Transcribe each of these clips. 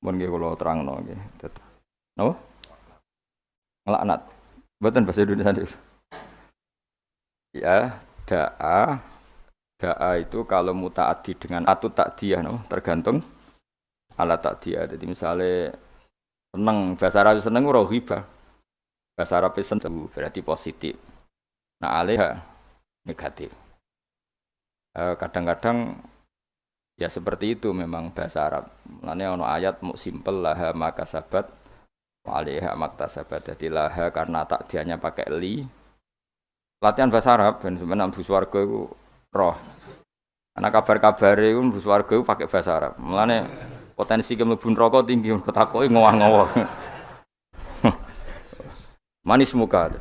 Mun nggih kula terangno nggih. Napa? Ngelaknat. Mboten bahasa Indonesia niku. Ya, da'a da'a itu kalau mutaaddi dengan atut takdiyah no, tergantung alat takdiyah. Jadi misalnya seneng, bahasa Arab seneng ora ghibah. Bahasa Arab seneng berarti positif. Nah, alaiha negatif. Kadang-kadang ya seperti itu memang bahasa Arab. Mulane ono ayat mu simpel laha makasabat wa alaiha maktasabat. Jadi laha karena takdiyahnya pakai li. Latihan bahasa Arab ben sampeyan mlebu swarga iku roh. Ana kabar-kabar iku mlebu swarga iku pakai bahasa Arab. Mulane potensi ke mlebu neraka tinggi kok takoki ngowah-ngowah. Manis muka.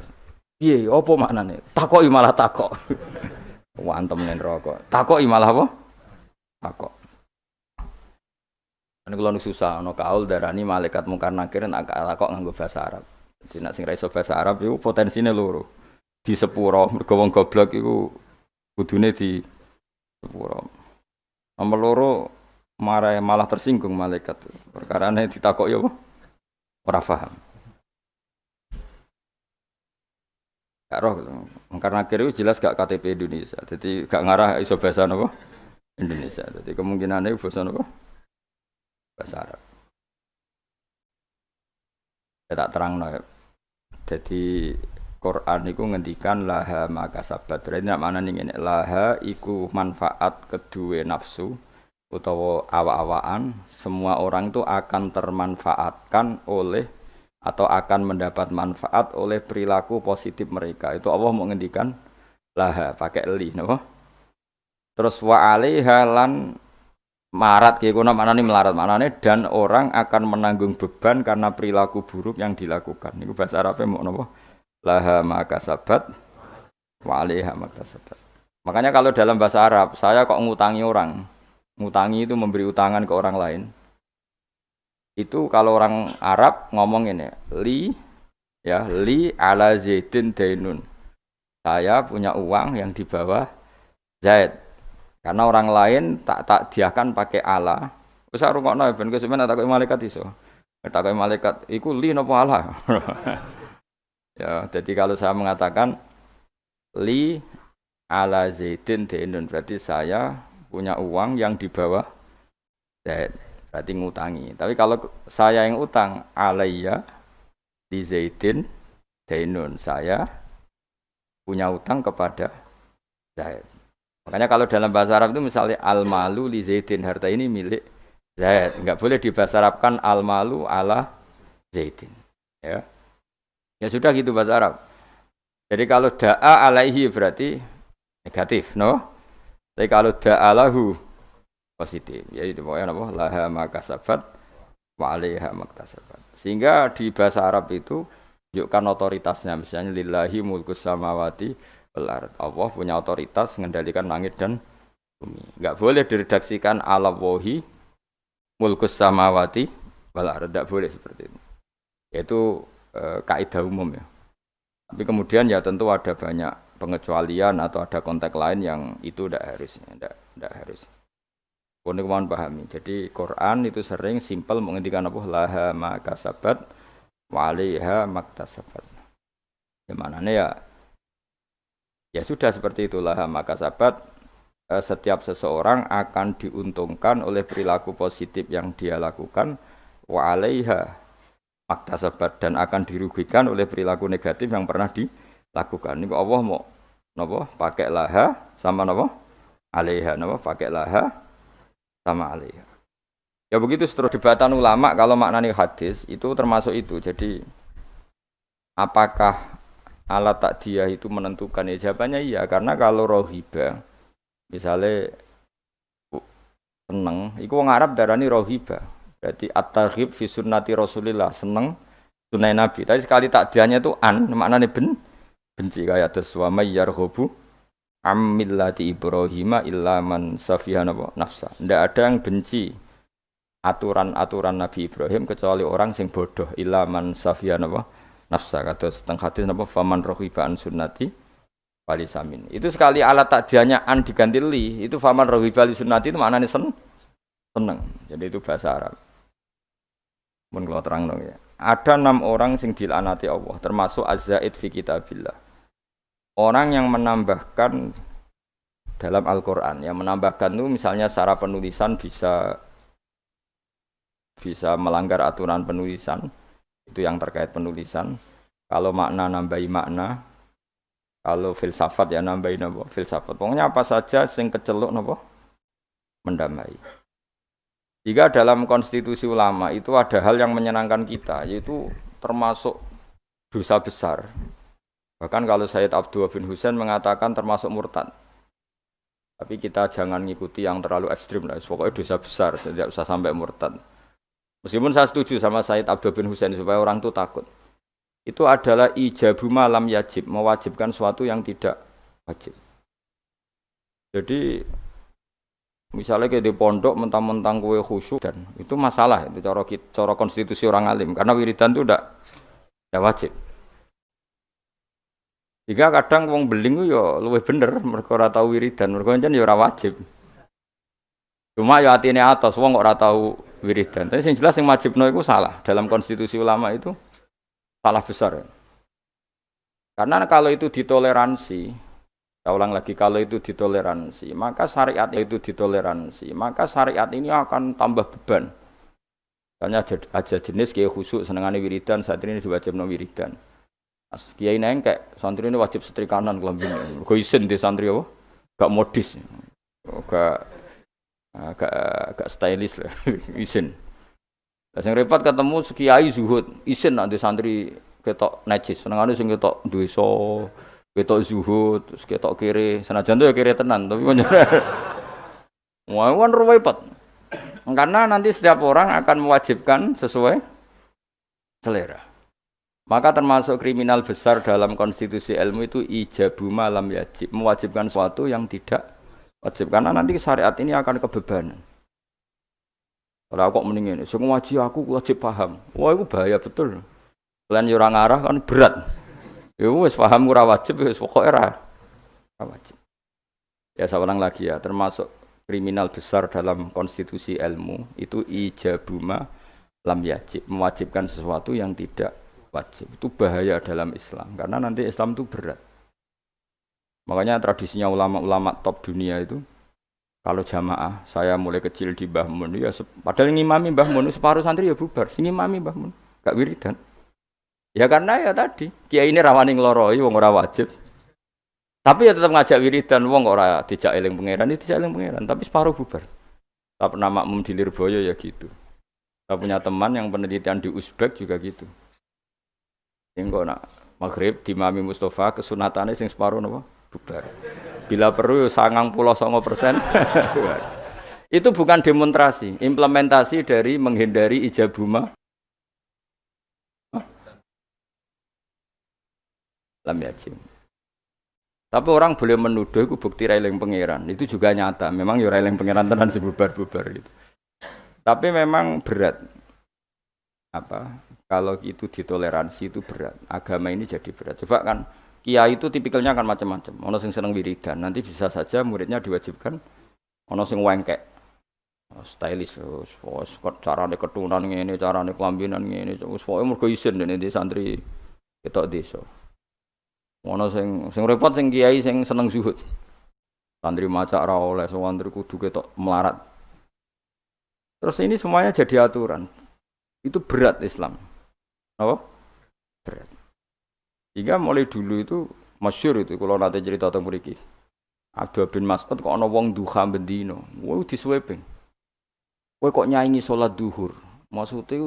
Piye apa maknane? Takoki malah takok. Wantem ning neraka. Takoki malah apa? Takok. Nek kula susah ana kaul darani malaikat mungkar nakir nak takok nganggo bahasa Arab. Jadi nek sing ra iso bahasa Arab iku potensine loro. Di sepuro mergo wong goblok iku kudune di sepuro. Nomor loro malah tersinggung malaikat. Perkarane ditakoki apa? Ora paham. Gak roh karena akhirnya jelas gak KTP Indonesia. Jadi gak ngarah iso bahasa apa? Indonesia. Jadi kemungkinannya bahasa apa? Bahasa Arab. Ya tak terangno ya. Jadi Quran iku ngendikan laha makasabat. Berarti nak mana ning ngene laha iku manfaat kedua nafsu utawa awak-awakan, semua orang itu akan termanfaatkan oleh atau akan mendapat manfaat oleh perilaku positif mereka. Itu Allah mau ngendikan laha pakai li napa? Terus wa alaiha lan marat ki kono maknane melarat maknane dan orang akan menanggung beban karena perilaku buruk yang dilakukan. Niku bahasa Arabe mau napa? Laha makasabat wa alaiha maktasabat. Makanya kalau dalam bahasa Arab, saya kok ngutangi orang. Ngutangi itu memberi utangan ke orang lain. Itu kalau orang Arab ngomong ini, li ala Zaidin dainun. Saya punya uang yang di bawah Zaid. Karena orang lain tak diakan pakai ala. Wis rungokno ben kesuwen takoki malaikat iso. Takoki malaikat iku li napa ala? Ya, jadi kalau saya mengatakan li ala Zaidin dainun berarti saya punya uang yang di bawah Zaid. Berarti ngutangi. Tapi kalau saya yang utang alayya di Zaidin dainun, saya punya utang kepada Zaid. Makanya kalau dalam bahasa Arab itu misalnya al-malu li Zaidin, harta ini milik Zaid. Enggak boleh dibahasa Arabkan al-malu ala Zaidin. Ya. Ya sudah gitu bahasa Arab. Jadi kalau da'a alaihi berarti negatif, no? Tapi kalau da'a lahu positif. Jadi pokoknya apa? Laha makasabat wa 'alaiha maktasabat. Sehingga di bahasa Arab itu tunjukkan otoritasnya, misalnya lillahi mulkus samawati wal ard. Allah punya otoritas mengendalikan langit dan bumi. Enggak boleh diredaksikan ala wahi mulkus samawati wal ard. Enggak boleh seperti itu. Yaitu kaidah umum ya. Tapi kemudian ya tentu ada banyak pengecualian atau ada konteks lain yang itu tidak harus, tidak harus. Pun mohon pahami. Jadi Quran itu sering simpel menghentikan apa laha makasabat wa 'alaiha maktasabat. Gimana ya? Ya sudah seperti itulah makasabat. Setiap seseorang akan diuntungkan oleh perilaku positif yang dia lakukan wa 'alaiha maktasabat dan akan dirugikan oleh perilaku negatif yang pernah dilakukan. Ini Allah mau napa pakai laha sama napa 'alaiha napa pakai laha sama alaiha. Ya begitu seterus debatan ulama kalau maknanya hadis itu termasuk itu. Jadi apakah alat takdiyah itu menentukan? Ya jawabannya iya, karena kalau rohiba misalnya seneng, itu wong Arab darani rohiba. Berarti at-targhib fi sunnati Rasulillah, seneng sunai Nabi. Tapi sekali takdiyahnya itu maknanya benci kayak terus wa may yarghabu Ammillati Ibrahim illa man safiha nafsa. Tidak ada yang benci aturan-aturan Nabi Ibrahim kecuali orang sing bodoh illa man safiha nafsa. Kata setengah hadis faman raghiba an sunnati walisamin. Itu sekali alat takdiahnya an diganti li, itu faman raghiba li sunnati itu maknanya seneng. Jadi itu bahasa Arab. Mun kula terangno ya. Ada 6 orang sing dilaknati Allah, termasuk Az-Zaid fi kitabillah. Orang yang menambahkan dalam Al-Qur'an, yang menambahkan itu misalnya secara penulisan bisa melanggar aturan penulisan, itu yang terkait penulisan. Kalau makna nambahi makna, kalau filsafat ya nambahi napa filsafat. Pokoknya apa saja sing keceluk napa mendamai. Jika dalam konstitusi ulama itu ada hal yang menyenangkan kita, yaitu termasuk dosa besar. Bahkan kalau Sayyid Abdullah bin Husain mengatakan termasuk murtad. Tapi kita jangan ngikuti yang terlalu ekstrim lah. Pokoknya dosa besar, tidak usah sampai murtad. Meskipun saya setuju sama Sayyid Abdullah bin Husain supaya orang itu takut. Itu adalah ijabu malam yajib, mewajibkan sesuatu yang tidak wajib. Jadi misalnya kayak di pondok mentang-mentang kue khusyuk dan itu masalah itu cara konstitusi orang alim karena wiridan itu udah wajib. Jika kadang wong beling itu ya luwih bener mereka ora tau wiridan, mereka jan ya ora wajib. Cuma ya atine atos wong kok ora tau wiridan. Tapi sing jelas sing wajibno iku salah. Dalam konstitusi ulama itu salah besar. Karena kalau itu ditoleransi, saya ulang lagi, kalau itu ditoleransi, maka syariat ini akan tambah beban. Misalnya aja jenis kayak khusyuk senengane wiridan, santri ini diwajibno wiridan. Kiai nengkek, santri ini wajib setrikanan kelambine. Go isin di santri apa? Gak modis. Gak stylish lah, isin. Lah sing repot ketemu kiai zuhud, isin nak di santri ketok najis, senengane sing ketok dosa. Ketok zuhud, terus ketok kiri, senajan itu ya kiri tenan, tapi wah kan repot. Karena nanti setiap orang akan mewajibkan sesuai selera. Maka termasuk kriminal besar dalam konstitusi ilmu itu ijabu malam yajib, mewajibkan sesuatu yang tidak wajib. Karena nanti syariat ini akan kebebanan. Kalau kok mending ini, semua ngaji aku wajib paham. Wah itu bahaya betul. Kalian orang arah kan berat. Ya wis paham ora wajib wis pokoke ora wajib. Ya saya ulang lagi ya, termasuk kriminal besar dalam konstitusi ilmu itu ijabuma lam yajib, mewajibkan sesuatu yang tidak wajib. Itu bahaya dalam Islam karena nanti Islam itu berat. Makanya tradisinya ulama-ulama top dunia itu kalau jamaah, saya mulai kecil di Mbah Mun ya padahal ngimami Mbah Mun separuh santri ya bubar, sing ngimami Mbah Mun gak wiridan. Ya karena ya tadi, kiai ini rawani ngloroi wong ora wajib. Tapi ya tetap ngajak wiridan wong ora dijak eling pangeran, dijak eling pangeran, tapi separuh bubar. Tak pernah makmum di Lirboyo ya gitu. Saya punya teman yang penelitian di Uzbek juga gitu. Engko nak maghrib di Mami Mustafa kesunatane sing separuh napa? Bubar. Bila perlu 99%. Itu bukan demonstrasi, implementasi dari menghindari ijabuma lam yajib. Tapi orang boleh menuduh itu bukti railing pangeran. Itu juga nyata. Memang ya railing pangeran tenan sebubar-bubar gitu. Tapi memang berat. Kalau itu ditoleransi itu berat. Agama ini jadi berat. Coba kan kiai itu tipikalnya kan macam-macam. Ono sing seneng wiridan, nanti bisa saja muridnya diwajibkan ono sing wengkek. Stylish, carane ketunan ngene, carane kelambinan ngene. Wis pokoke mergo isin dene santri ketok desa. Ono sing repot sing kiai sing seneng zuhud. Santri maca ora oleh, santri kudu ketok melarat. Terus ini semuanya jadi aturan. Itu berat Islam. Apa? Berat. Jika mulai dulu itu masyhur itu kalau nanti cerita tentang mriki. Abdullah bin Mas'ud kok ana wong duha bendino. Woi disweping. Kowe kok nyanyi salat duhur. Maksudnya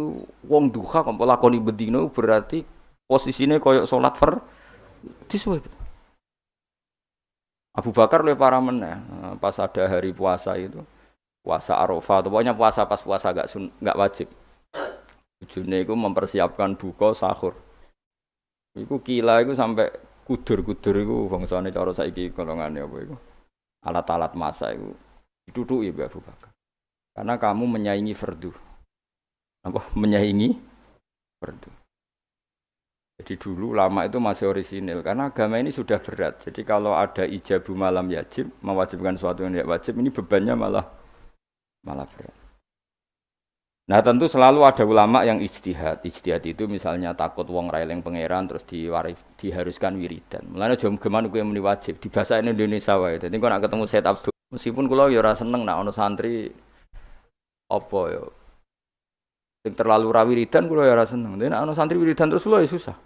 wong duha kok lakoni bendino berarti posisine koyo salat disuwe. Abu Bakar lebih parah meneh pas ada hari puasa itu, puasa Arafah, pokoknya puasa pas puasa enggak wajib. Tujuannya itu mempersiapkan buka sahur. Iku kila iku sampai kudur-kudur iku bangsane cara saiki golongane apa iku. Alat-alat masak iku ditutuki Mbak Abu Bakar. Karena kamu menyaingi fardu. Apa menyaingi fardu. Jadi dulu ulama itu masih orisinil karena agama ini sudah berat. Jadi kalau ada ijabu malam yajib, mewajibkan sesuatu yang tidak wajib, ini bebannya malah berat. Nah tentu selalu ada ulama yang ijtihad. Ijtihad itu misalnya takut wong ra eling pangeran terus diharuskan wiridan. Mulane jam geman kuwi muni wajib di bahasa Indonesia wae. Dadi kok nek ketemu Said Abdul, meskipun kula ya ora seneng nek ana santri apa ya sing terlalu ra wiridan kula ya ora seneng. Dadi nek ana santri wiridan terus kula ya susah.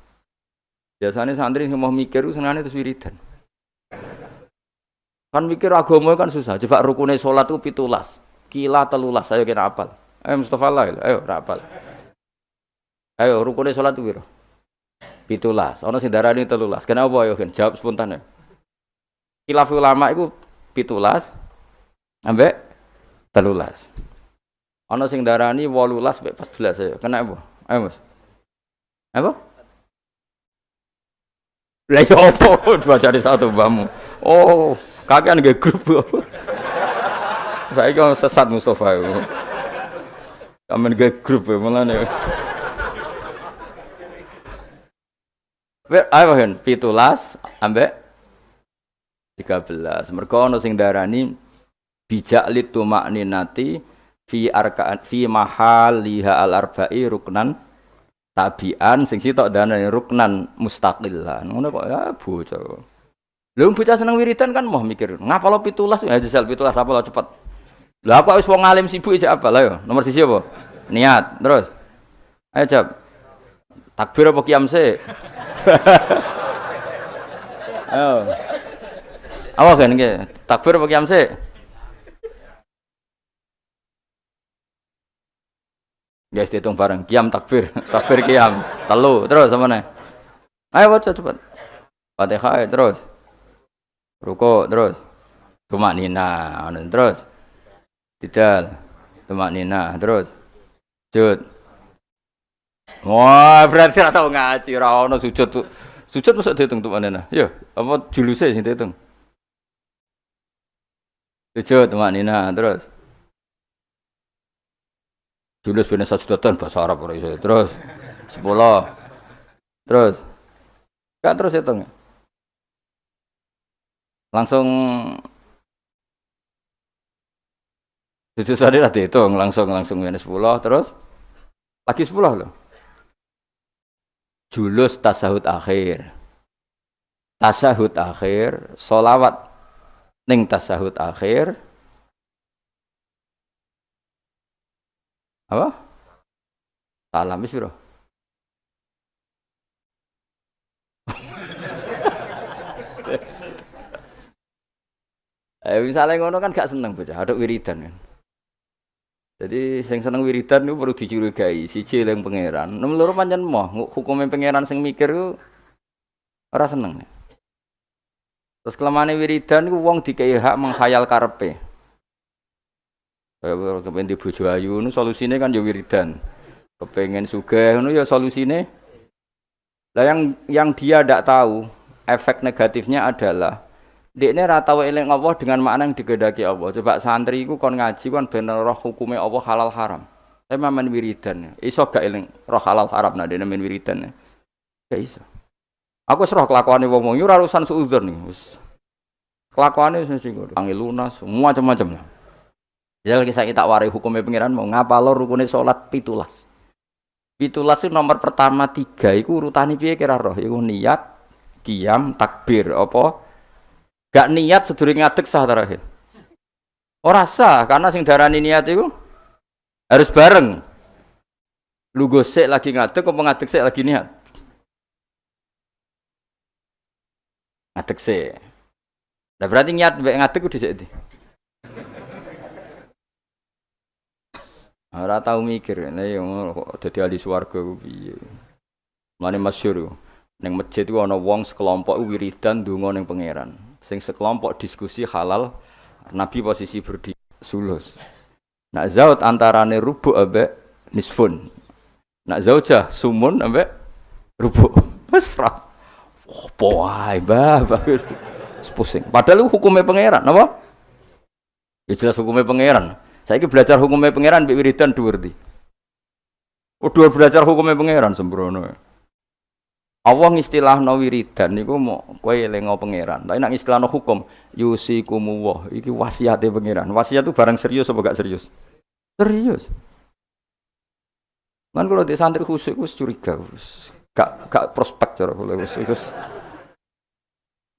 Biasanya santri sing mau mikir ku senengane terus wiridan. Kan mikir agama kan susah. Coba rukune salat ku 17. Kila 13 ayo kena apal. Ayo Mustafa lah, ayo rapal. Ayo rukune salat ku piro? 17. Ana sing darani 13. Kenapa ayo kan jawab spontan ya. Khilaf ulama iku 17 ambek 13. Ana sing darani 18 ambek 14 ayo. Kena apa? Ayo Mas. Apa? Lah yo opo bacane satu mbahmu. Oh, kakean nge grup. Saiki sesat Mustafa iku. Kamen ge grup ya mulane. Ayo hen 17 ambek 13. Mergo ana sing darani bijak litumakninati fi arkaan fi mahaliha al arba'i ruknan tabian sing sitok darani ruknan mustaqillan. Ngono kok ya bocah. Lha bocah seneng wiridan kan mau mikir, ngapalo 17 ya jajal 17 apa lo cepet. Lah kok wis wong alim sibuk aja apa lah yo. Nomor 1 apa? Niat. Terus. Ayo jawab. Takbir apa qiyam sih? Ayo. Awak kan nggih. Takbir apa qiyam sih? Guys dihitung bareng. Qiyam takbir. Takbir qiyam. Telu. Terus sama nih. Ayo baca cepat. Fatihah terus. Ruku terus. Tumaknina. Terus. Tidal. Tumaknina terus. Sujud. Wah, berarti ora tau ngaji, ora ono sujud tuh. Sujud mesti diitung tumaknina. Ya, apa juluse sing diitung? Sujud tumaknina terus. Julus ben sajudatan bahasa Arab ora iso. Terus 10. Terus. Enggak terus hitung. Langsung sujud tadi lah dihitung langsung minus 10 terus lagi 10 loh. Julus tasahud akhir. Tasahud akhir, sholawat ning tasahud akhir. Apa? Salam wis piro? Misalnya ngono kan gak seneng bocah, ada wiridan kan. Jadi sing seneng wiridan itu perlu dicurigai, siji eling pangeran. Nomor loro pancen moh, hukume pangeran sing mikir ku ora seneng. Terus kelemane wiridan iku wong dikei hak menghayal karepe. Kaya kepen di bojo ayu nu solusine kan ya wiridan. Kepengen sugih ngono ya solusine. Lah yang dia ndak tahu efek negatifnya adalah dekne ra tau eling Allah dengan makna yang digedaki Allah. Coba santri iku kon ngaji kan ben roh hukume Allah halal haram. Tapi mamen wiridan. Iso gak eling roh halal haram nah dene men wiridan. Gak iso. Aku wis roh kelakuane wong yo ora urusan suudzon nih. Wis. Kelakuane wis sing ngono. Panggil lunas, macam-macam lah. Jal kisah kita warai hukumnya pengiran mau ngapalo rukune salat 17. 17 itu nomor pertama 3 iku urutane piye kira roh? Iku niat, qiyam, takbir apa? Gak niat sedurunge ngadeg sah terakhir. Ora sah karena sing darani niat iku harus bareng. Lu gosek lagi ngadeg apa ngadeg sik lagi niat? Ngadeg sik. Lah berarti niat mbek ngadeg ku dhisik. Ora tau mikir, nek ngono kok dadi ahli swarga ku piye. Mane masyhur ning masjid iku ana wong sekelompok wiridan ndonga ning pangeran. Sing sekelompok diskusi halal, Nabi posisi berdiri sulus. Nak zaut antarane rubu' ambek nisfun. Nak zaujah sumun ambek rubu'. Wes ra. Opo wae, Mbah. Pusing. Padahal hukumnya pangeran, apa? Ya jelas hukumnya pangeran. Saiki belajar hukumnya pangeran mbek wiridan dhuwur ndi. Udah belajar hukumnya pangeran sembrono. Allah ngistilahno wiridan niku mau kowe elingo pangeran. Tapi nek ngistilahno hukum yusikumullah iki wasiate pangeran. Wasiat itu barang serius apa gak serius? Serius. Kan kalau di santri khusyuk wis curiga wis. Gak prospek cara kula wis.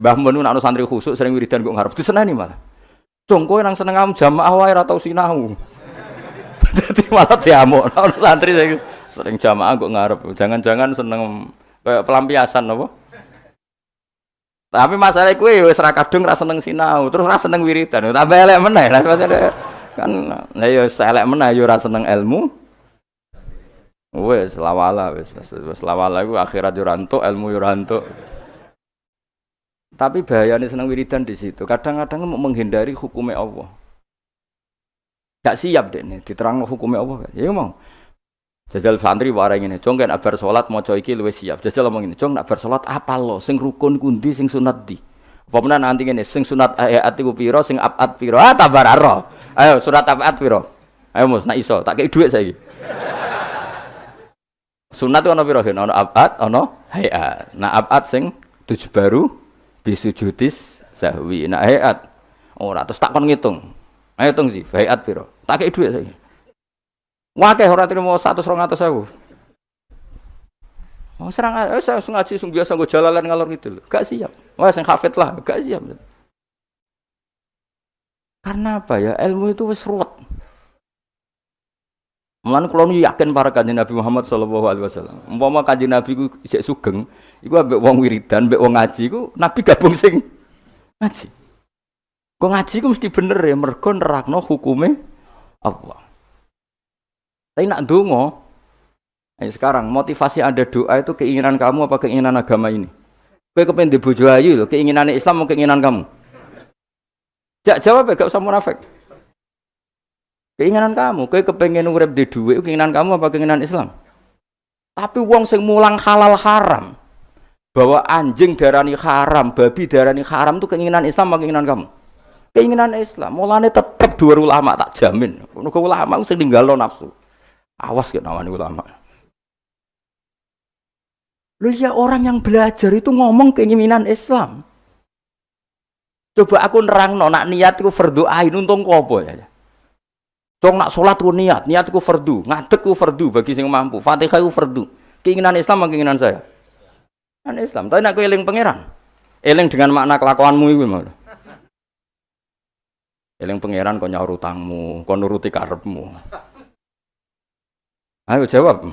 Mbah Mun nek ana santri khusyuk sering wiridan kok ngarep diseneni malah. Cung kowe nang seneng am jamaah wae ora tau sinau. Dadi malah diamuk ana santri sering jamaah kok ngarep. Jangan-jangan seneng kayak pelampiasan apa? Tapi masalah kowe wis ra kadung ra seneng sinau, terus ra seneng wiridan. Tambah elek meneh lah kan. Lah ya elek meneh ya ora seneng ilmu. Wis lawala wis lawala iku akhirat yo ora entuk, ilmu yo ora entuk. Tapi bahayane seneng wiridan di situ. Kadang-kadang mau menghindari hukumnya Allah. Gak siap deh nih, diterang hukumnya Allah. Ya mau. Jajal santri warai ngene, "Cong kan abar salat maca iki luwih siap." Jajal ngomong ngene, "Cong nak bar salat apal lo sing rukun kundi sing sunat di." Apa menan nanti ngene, sing sunat ayat iku pira, sing abad pira? Ah tabar aro. Ayo surat abad pira? Ayo Mus, nak iso, tak kei dhuwit saiki. Sunat ana pira? Ana abad, ana hayat. Nah abad sing 7 baru bisujudis sahwi. Nah hayat ora terus tak kon ngitung. Ayo hitung sih, hayat pira? Tak kei dhuwit saiki. Wakeh ora trimo 100-200.000. Oh serang saya ngaji sing biasa nggo jalalan ngalor gitu lho. Gak siap. Wah sing hafid lah, gak siap. Karena apa ya? Ilmu itu wis ruwet. Mulane kula yakin para kanjeng Nabi Muhammad sallallahu alaihi wasallam. Umpama kanjeng Nabi ku isih sugeng, iku ambek wong wiridan, ambek wong ngaji ku Nabi gabung sing ngaji. Kok ngaji ku mesti bener ya mergo nerakno hukume Allah. Tapi nak ndonga, sekarang motivasi Anda doa itu keinginan kamu apa keinginan agama ini? Kowe kepen di bojo ayu lho, keinginan Islam atau keinginan kamu? Jawab ya, gak usah munafik. Keinginan kamu, kowe kepengen urip di dhuwit keinginan kamu apa keinginan Islam? Tapi wong sing mulang halal haram, bahwa anjing darani haram, babi darani haram itu keinginan Islam apa keinginan kamu? Keinginan Islam. Mulane tetep dua ulama tak jamin. Mergo ulama sing ninggalno nafsu. Awas gak nawani ulama. Loh ya orang yang belajar itu ngomong keinginan Islam. Coba aku nerangno nak niat iku fardhu ain untung ku apa ya. Cong nak salat ku niat ku fardhu, ngadeg ku fardhu bagi sing mampu. Fatihah ku fardhu. Keinginan Islam apa keinginan saya? Keinginan Islam. Tapi nak kowe eling pangeran. Eling dengan makna kelakuanmu iku mau. Eling pangeran kok nyaur utangmu, kok nuruti karepmu. Ayo jawab.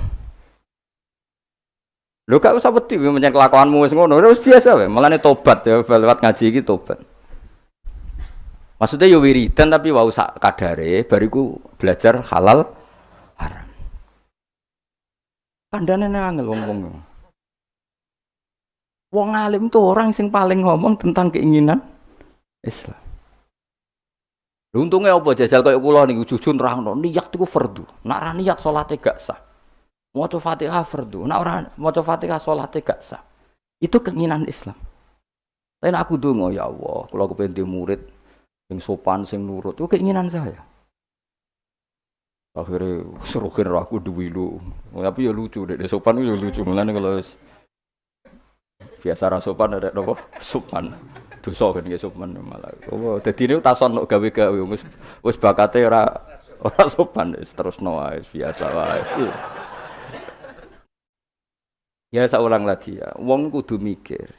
Lho gak usah wedi menyang kelakuanmu wis ngono, wis biasa wae. Mulane tobat ya lewat ngaji iki tobat. Maksudnya ya wiridan tapi wau sak kadare bariku belajar halal haram. Kandhane angel wong-wong. Wong alim tuh orang sing paling ngomong tentang keinginan Islam. Untungnya apa jajal kaya kula niku jujur nerangno niat iku fardhu. Nek ora niat salate gak sah. Maca Fatihah fardhu. Nek ora maca Fatihah salate gak sah. Itu keinginan Islam. Tapi aku ndonga ya Allah, kula kepengin di murid sing sopan sing nurut. Itu keinginan saya. Akhirnya serukin aku duwi lu. Tapi ya lucu dek sopan ya lucu. Mulane kalau biasa ra sopan ada napa? Sopan. Dosa kan nggih sopan malah. Oh, dadi niku tason nok gawe-gawe wis bakate ora sopan wis terusno wae biasa wae. Ya saulang lagi ya. Wong kudu mikir.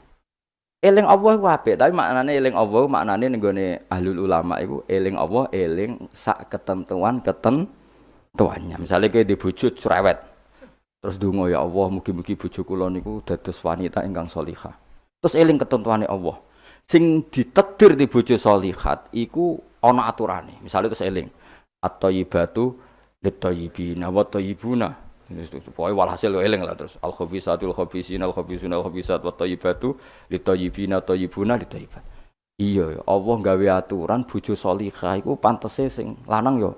Eling Allah iku apik, tapi maknane eling Allah maknane ning gone ahlul ulama iku eling Allah eling sak ketentuannya. Misale kowe di bojo cerewet. Terus ndonga ya Allah mugi-mugi bojo kula niku dados wanita ingkang shalihah. Terus eling ketentuane Allah. Sing ditetir di bojo sholihat iku ana aturane. Misale terus eling at-thayyibatu lit-thayyibina wa thayyibuna. Pokoke walhasil yo eling lah terus al-khabisatul khabisina al-khabisuna al-khabisat wa thayyibatu lit-thayyibina thayyibuna lit-thayyibat. Iya, Allah gawe aturan bojo sholihah iku pantese sing lanang yo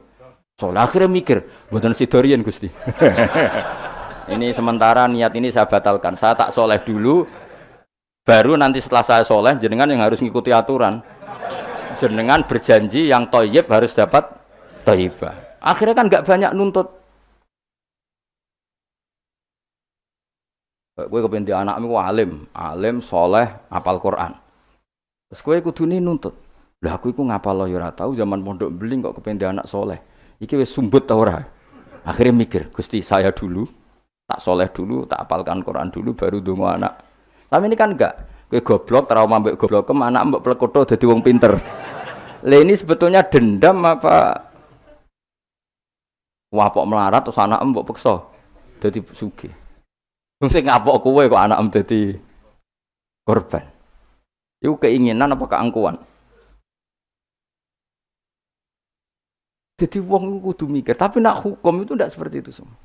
saleh. Akhire mikir, mboten sidorian Gusti. Ini sementara niat ini saya batalkan. Saya tak soleh dulu. Baru nanti setelah saya soleh, jenengan yang harus ngikuti aturan. Jenengan berjanji yang thayyib harus dapat thayyibah. Akhirnya kan gak banyak nuntut. Kowe kepen di anakmu alim, soleh, hafal Quran. Terus kowe kudune nuntut. Lah aku iku ngapal ya ora tau zaman pondok beling kok kepen di anak soleh. Iki wis sumbut ta ora? Akhirnya mikir, Gusti saya dulu Tak soleh dulu, tak hafalkan Quran dulu baru dongo anak. Tapi ini kan enggak. Kowe goblok trauma mbek goblokem anak mbok plekotho dadi wong pinter. Lah ini sebetulnya dendam apa wapok melarat terus anak mbok peksa dadi sugih. Wong sing ngapok kowe kok anak dadi korban. Itu keinginan apa keangkuhan? Jadi wong kudu mikir, tapi nak hukum itu tidak seperti itu semua.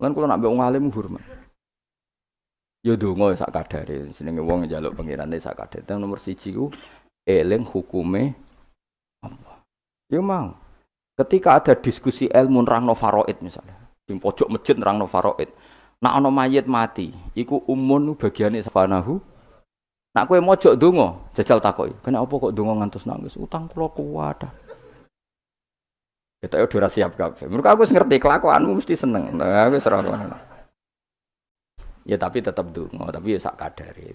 Lan kula nak mbek wong alim hormat. Ya donga sak kadare, jenenge wong njaluk pengirane sak kadare. Nomor 1 ku eling hukume Allah. Ya mau. Ketika ada diskusi ilmu nerangno faraid misalnya, di pojok masjid nerangno faraid. Nak ana mayit mati, iku umun bagiane subhanahu. Nak kowe mojok donga, jajal takoki. Kenapa kok donga ngantos nangis? Utang kula kuwat. Kita udah siap kabeh. Mergo aku wis ngerti kelakuanmu mesti seneng. Nah, wis ora ngono. Ya tapi tetap donga, tapi ya sak kadare.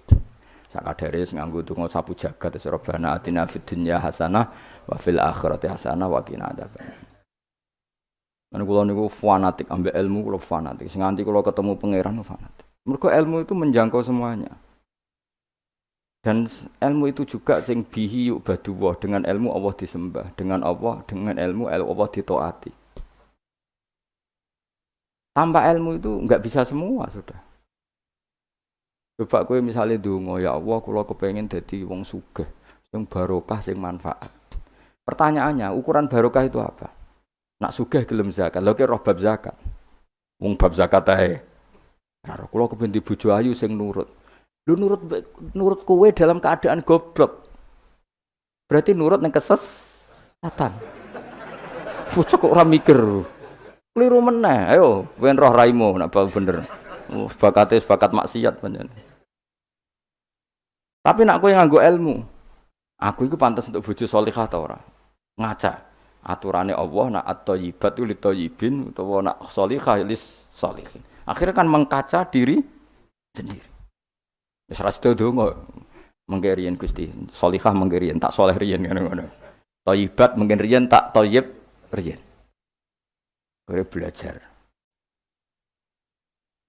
Sak kadare wis nganggo donga sapu jagat wis Rabbana atina fid dunya hasanah wa fil akhirati hasanah wa qina adzabannar. Lan kula niku fanatik ambek ilmu, kula fanatik. Sing nganti kula ketemu pangeran fanatik. Mergo ilmu itu menjangkau semuanya. Dan ilmu itu juga sing bihi yu'badullah, dengan ilmu Allah disembah, dengan ilmu Allah ditaati. Tanpa ilmu itu enggak bisa semua sudah. Coba kowe misale ndonga, ya Allah kula kepengin dadi wong sugih, sing barokah, sing manfaat. Pertanyaannya, ukuran barokah itu apa? Nak sugih gelem zakat, lha ki roh bab zakat. Wong bab zakat ae. Ora kula kepengin di bojo ayu sing nurut. Lu nurut kowe dalam keadaan goblok. Berarti nurut ning kesesatan. Fucuk kok ora mikir. Kliru meneh. Ayo, wen roh raimu nek bener. Bakate bakat maksiat pancen. Tapi nak kowe nganggo ilmu, aku iku pantes untuk bojo salihah ta ora? Ngaca. Aturane Allah nak at-thayyibat li thayyibin utawa nak salihah lis salihin. Akhirnya kan mengkaca diri sendiri. Wis ra sedo donga mengke riyen Gusti, salihah mengke riyen tak saleh riyen ngono-ngono. Thayyibat mengke riyen tak thayyib riyen. Kare belajar.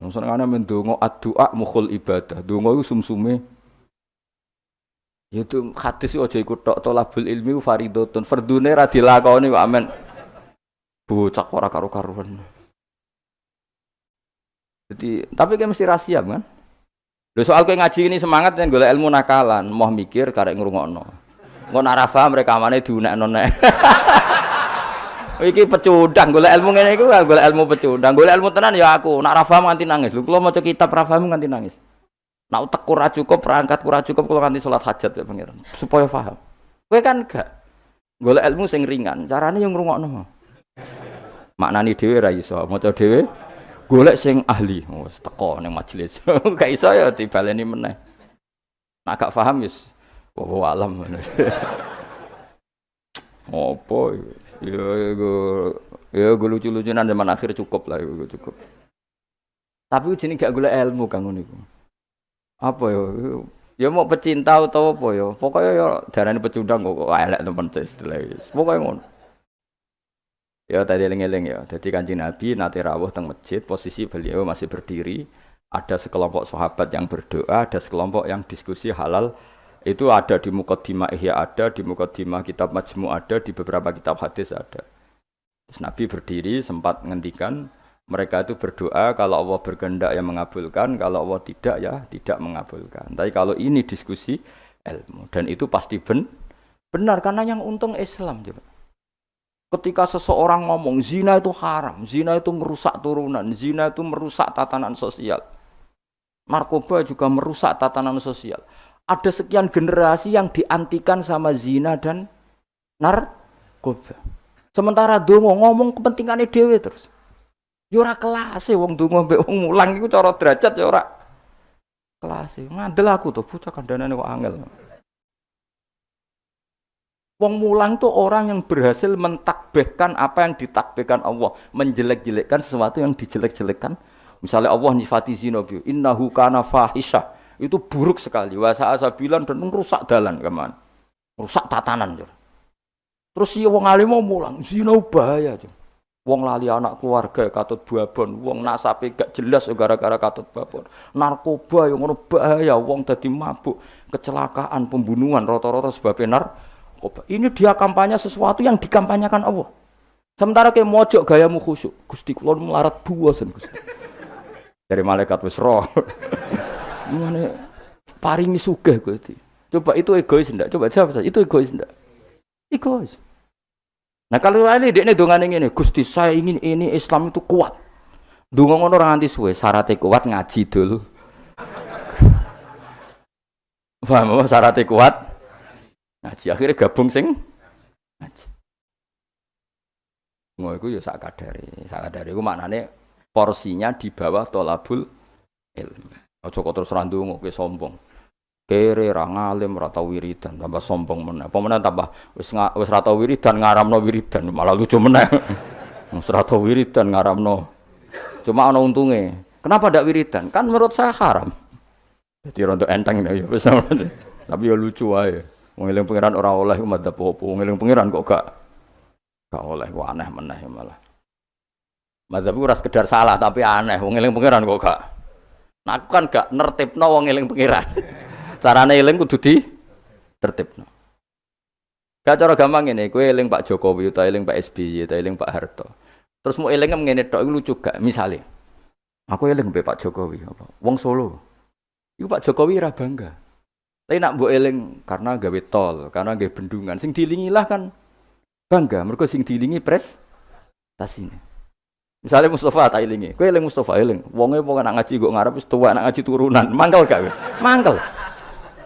Wong senengane mendonga addu'a mukhul ibadah. Donga iku sumsume. Ya itu hadis aja iku tok tolabul ilmi fardhotun. Fardune ra dilakoni kok amen. Bocah ora karo-karuan. Jadi, tapi kan mesti rahasia kan? Lho soal kowe ngaji ini semangat yen golek ilmu nakalan, moh mikir karek ngrungokno. Engko nek ora paham rekamane diunekno nek. Iki pecundang golek ilmu ngene iku golek ilmu pecundang. Golek ilmu tenan ya aku, nek ora paham nganti nangis. Lho kula maca kitab ora paham nganti nangis. Nek utekku ora cukup, perangkatku ora cukup kula nganti salat hajat ya pangeran supaya paham. Kowe kan gak golek ilmu sing ringan, carane yo ngrungokno. Maknani dhewe ra iso, maca dhewe golek sing ahli, wis teko ning majelis. Gak iso ya dibaleni meneh. Nek gak paham wis wallahu alam. Opo ya go lucu-lucunan zaman akhir cukup lah cukup. Tapi jenenge gak golek ilmu kang ngono iku. Apa ya? Ya mau pecinta utawa apa ya? Pokoke ya darane pecundang kok elek temen istilah. Pokoke ngono. Ya tadi eling-eling ya. Jadi Kanjeng Nabi nate rawuh teng masjid, posisi beliau masih berdiri. Ada sekelompok sahabat yang berdoa, ada sekelompok yang diskusi halal. Itu ada di Muqaddimah Ihya ada, di Muqaddimah kitab Majmu ada, di beberapa kitab hadis ada. Terus Nabi berdiri sempat ngendikan mereka itu berdoa kalau Allah berkehendak yang mengabulkan, kalau Allah tidak ya tidak mengabulkan. Tapi kalau ini diskusi ilmu dan itu pasti benar karena yang untung Islam coba. Ketika seseorang ngomong zina itu haram, zina itu merusak turunan, zina itu merusak tatanan sosial. Narkoba juga merusak tatanan sosial. Ada sekian generasi yang diantikan sama zina dan narkoba. Sementara dongo ngomong kepentingannya dhewe terus. Ya ora kelase wong dongo mbek wong mulang iku cara derajat ya ora kelase. Ngandel aku to bocah kandhanane kok angel. Wong mulang tuh orang yang berhasil mentakbihkan apa yang ditakbihkan Allah, menjelek-jelekkan sesuatu yang dijelek-jelekkan. Misalnya Allah nyifati zina bi, innahu kana fahisha. Itu buruk sekali. Wa sa'asabilan dan merusak dalan kemana? Rusak tatanan. Terus si wong alim mau mulang, zina bahaya. Wong lali anak keluarga katut babon, wong nasabe gak jelas gara-gara katut babon. Narkoba yang ngono bahaya, wong dadi mabuk, kecelakaan, pembunuhan rata-rata sebabnya narkoba. Ini dia kampanye sesuatu yang dikampanyekan Allah. Sementara ke mojok gayamu khusyuk. Gusti kula melarat buasen Gusti. Dari malaikat wis roh. Mane paringi sugih Gusti. Coba itu egois ndak? Coba jawab saja. Itu egois ndak? Egois. Nah kalau ini dia dongane ngene, Gusti saya ingin ini Islam itu kuat. Donga ngono ora nganti suwe, syaratnya kuat ngaji dulu. Paham apa syaratnya kuat? Ngaji akhirnya gabung sing ngaji. Ngono iku ya sak kadare. Sak kadare iku maknane porsinya di bawah tolabul ilmu. Aja kok terus ra ndonga kowe sombong. Kere ra ngalim ra tau wiridan tambah sombong meneh. Apa meneh tambah wis ra tau wiridan ngaramno wiridan malah lucu meneh. Wis ra tau wiridan ngaramno. Cuma ana untunge. Kenapa ndak wiridan? Kan menurut saya haram. Jadi rontok enteng ya wis. Tapi ya lucu wae. Wong eling pangeran ora oleh ku madzhab opo. Wong eling pangeran kok gak oleh ku aneh meneh malah. Madzhab ora sekedar salah tapi aneh. Wong eling pangeran kok gak. Nah aku kan gak nertibno wong eling pangeran. Carane eling kudu di tertibno. Gak cara gampang ngene, kowe eling Pak Jokowi utawa eling Pak SBY utawa eling Pak Harto. Terus mau eling ngene tok iku lucu gak? Misale aku eling mbek Pak Jokowi apa? Wong Solo. Iku Pak Jokowi ra bangga. Tapi nak mbok eling karena gawe tol, karena gawe bendungan, sing dilingilah kan bangga. Mergo sing dilingi prestasinya. Misalnya Mustafa tak elingi, kowe eling Mustafa eling. Wonge wong anak ngaji kok ngarep wis tuwa anak ngaji turunan. Mangkel gak kowe? Mangkel.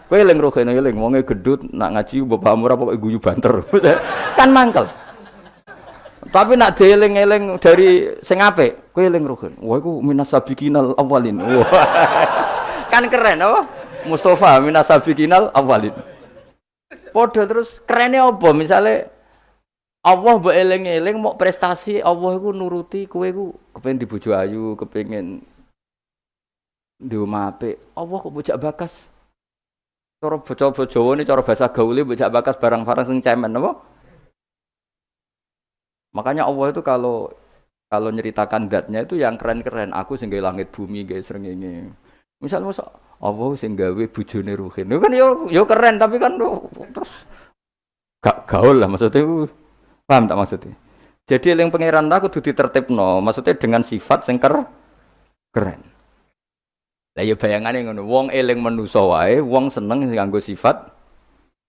Kowe eling rohene eling wonge gedut nak ngaji bapakmu ora pokoke guyu banter. Kan mangkel. Tapi nak dieling-eling dari sing apik, kowe eling rohen. Wah iku minas sabiqinal awalin. Kan keren apa? Mustafa minas sabiqinal awalin. Padha terus kerene apa? Misale Allah mbok eling-eling mau prestasi Allah iku nuruti kowe iku kepengin dibojo ayu, kepengin di omah apik. Allah kok bojak bakas. Cara bocah-bocah Jawa ini cara bahasa gaule bocah bakas barang-barang sing cemen apa? Makanya Allah itu kalau nyeritakan zatnya itu yang keren-keren. Aku sing gawe langit bumi gawe srengenge. Misal Allah sing gawe bojone Ruhin. Itu kan yo keren tapi kan terus gak gaul lah maksudnya. Paham tak maksudnya? Jadi eling pangeran aku kudu ditertibno, maksudnya dengan sifat sing keren. Lah ya bayangane ngono, wong eling manusa wae, wong seneng nganggo sifat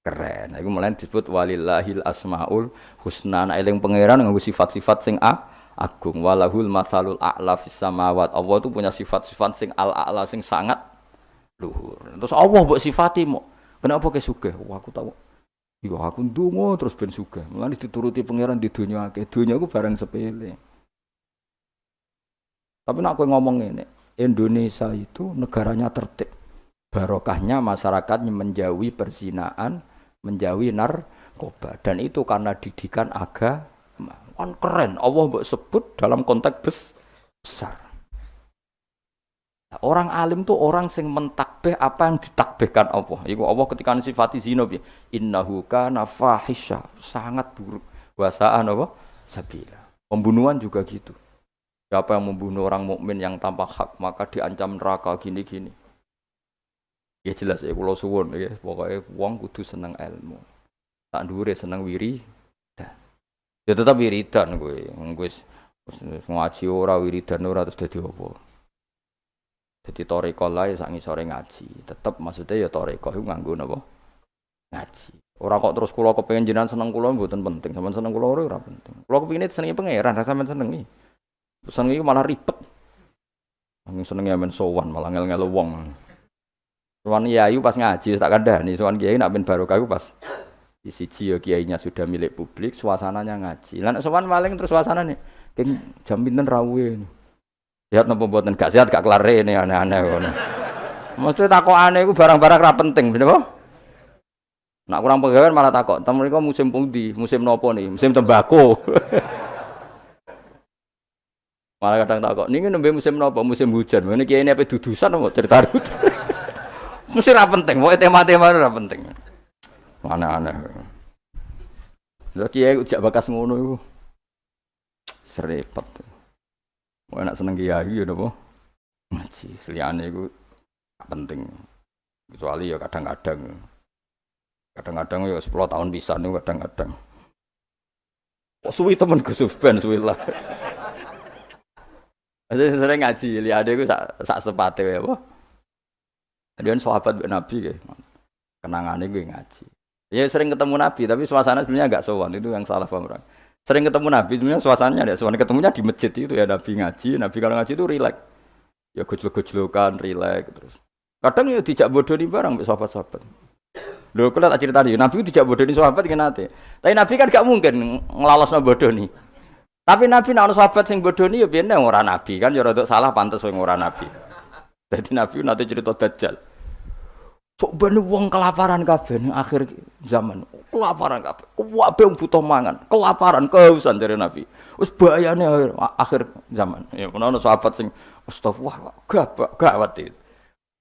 keren. Iku mulane disebut walillahil asmaul husna. Eling pangeran nganggo sifat-sifat sing agung. Walahul matsalul a'la fis samawat. Allah itu punya sifat-sifat sing al-a'la sing sangat luhur. Terus Allah mbok sifati mo. Kenapa ke sugih? Wah aku tahu. Iya aku ndonga terus ben sugih. Mulane dituruti pangeran di dunya akeh. Dunya iku barang sepele. Tapi nek kowe ngomong ngene, Indonesia itu negaranya tertib. Barokahnya masyarakatnya menjauhi perzinaan, menjauhi narkoba. Dan itu karena didikan agama. Kan keren, Allah mbok sebut dalam konteks besar. Orang alim itu orang sing mentakbih apa yang ditakbihkan Allah. Iku Allah ketika sifati zina piye? Innahu kana fahisha, sangat buruk. Wasa'an apa? Sabila. Pembunuhan juga gitu. Siapa yang membunuh orang mukmin yang tanpa hak maka diancam neraka gini-gini. Ya jelas ya kula suwun ya pokoke wong kudu seneng ilmu. Tak dhuwure seneng wiridan. Ya tetep wiridan kowe. Wis ngaji ora wiridan ora terus dadi apa. Dadi thariqah lae sak ngisore ngaji. Tetep maksudnya ya thariqah iku nganggo napa? Ngaji. Ora kok terus kula kepengin jenengan seneng kula mboten penting. Sampeyan seneng kula ora penting. Kula kepengine senenge pangeran, ra sampeyan senengi. Pesan iki malah ribet. Wong senenge men sowan malah ngel-ngel wong. Sowan yayu pas ngaji tak kandhani, sowan kiai nak ben barokah iku pas di siji ya kiainya sudah milik publik, suasananya ngaji. Lah nek sowan maling terus suasanane king jam pinten rawuhe. Sehat napa mboten? Gak sehat gak kelar rene aneh-aneh ngono. Mesti takokane iku barang-barang ra penting, bener apa? Nak kurang pegawai malah takok, "Tem mriko musim pundi? Musim napa niki? Musim tembakau." Malah kadang takok, "Niki nembe musim napa? Musim hujan." Ngene kiai ini apa dudusan apa cerita rut. Mesti ra penting, pokoke tema-tema ora penting. Aneh-aneh. Lha kiai ujak bakas ngono iku. repot. Mau enak seneng kiai ya napa? Ngaji. Liyane iku gak penting. Kecuali ya kadang-kadang ya 10 tahun pisan niku kadang-kadang. Kok suwi temen Gus Ben suwi lah. Sering ngaji liyane iku sak sepate wae apa. Dia sahabat Nabi kayak. Kenangannya gue ngaji. Ya sering ketemu Nabi, tapi suasana sebenarnya agak sowan. Itu yang salah paham orang. Sering ketemu Nabi, sebenarnya suasananya ada sowan. Ketemunya di masjid itu ya Nabi ngaji. Nabi kalau ngaji itu rileks. Ya gojlok-gojlokan, rileks terus. Kadang ya dijak bodoni barang mbek sahabat-sahabat. Lho kula tak critani, Nabi dijak bodoni sahabat kan nate. Tapi Nabi kan gak mungkin nglalosno bodoni. Tapi Nabi nek ana sahabat sing bodoni ya biyen ora Nabi kan ya rada salah pantes wong ora Nabi. Jadi Nabi nate cerita Dajjal. Sok ben wong kelaparan kabeh ning akhir zaman. Kelaparan kabeh. Kabeh butuh mangan, kelaparan, kehausan dari Nabi. Wis bahayane akhir zaman. Ya ono sahabat sing astagfirullah gawat itu.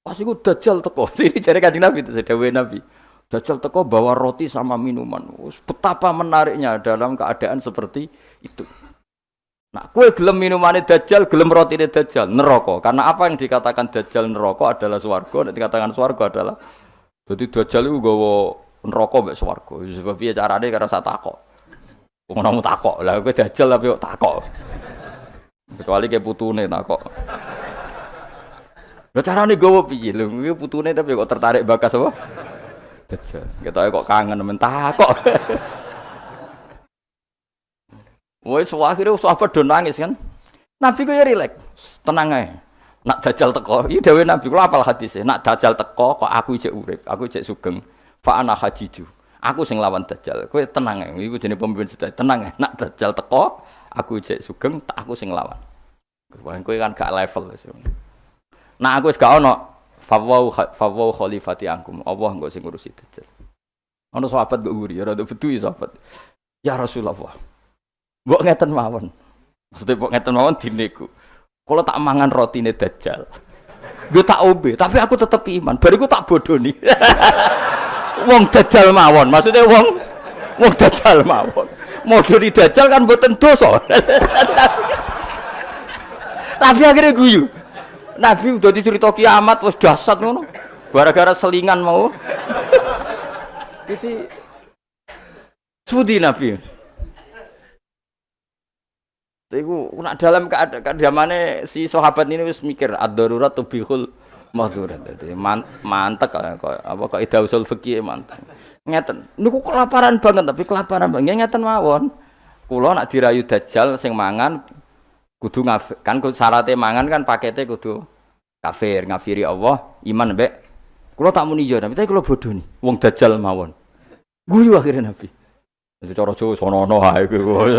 Pas iku Dajjal teko. Ini jare Kanjeng Nabi itu dawuhe Nabi. Dajjal teko bawa roti sama minuman. Betapa menariknya dalam keadaan seperti itu. Nah, kue gelem minumane Dajjal, gelem rotine Dajjal, neraka. Karena apa yang dikatakan Dajjal neraka adalah swarga, nek dikatakan swarga adalah dadi Dajjal iku nggawa neraka mek swarga. Sebab piye carane karo sak takok. Wong nang takok. Lah kowe Dajjal tapi kok takok. Kecuali ke putune takok. Lah carane nggawa piye? Lho kuwi putune tapi kok tertarik bakas apa? Dajjal. Ketoke kok kangen men takok. Wes akhire sahabat do nangis kan. Nabi ku ya rileks, tenang ae. Nak Dajjal teko, iki dawuh Nabi kula apal hadise. Nak Dajjal teko kok aku ijek urip, aku ijek sugeng. Fa ana hajiju. Aku sing lawan Dajjal. Kowe tenang ae. Iku jenenge pemimpin sedaya. Tenang ae. Nak Dajjal teko, aku ijek sugeng, tak aku sing lawan. Kowe kan gak level wis. Nah aku wis gak ono fawau khalifati angkum. Allah engko sing ngurusi Dajjal. Ono sahabat kok nguri, ora bedu ya sahabat. Ya Rasulullah. Mbok ngeten mawon. Maksudnya mbok ngeten mawon dineku. Kalau tak mangan rotine Dajjal. Gue tak ombe, tapi aku tetep iman. Bariku tak bodoni. Wong Dajjal mawon. Maksudnya wong Dajjal mawon. Modoni Dajjal kan mboten dosa. Tapi akhirnya guyu. Nabi udah dicerita kiamat wis dahsyat ngono. Gara-gara selingan mau. Jadi sudi Nabi. Iku nak dalam keadaan zamane si sahabat ini wis mikir ad-darurat tubihul mahzurat. Dadi mantek apa kaidah usul fikih mantek. Ngeten. Niku kelaparan banget tapi kelaparan banget ngeten mawon. Kula nak dirayu Dajjal sing mangan kudu kan syaratnya mangan kan pakete kudu kafir, ngafiri Allah, iman mbek. Kula tak muni yo tapi kula bodoh nih. Wong Dajjal mawon. Guyu akhirnya Nabi. Itu cara Jawa sono-ono ae kuwi.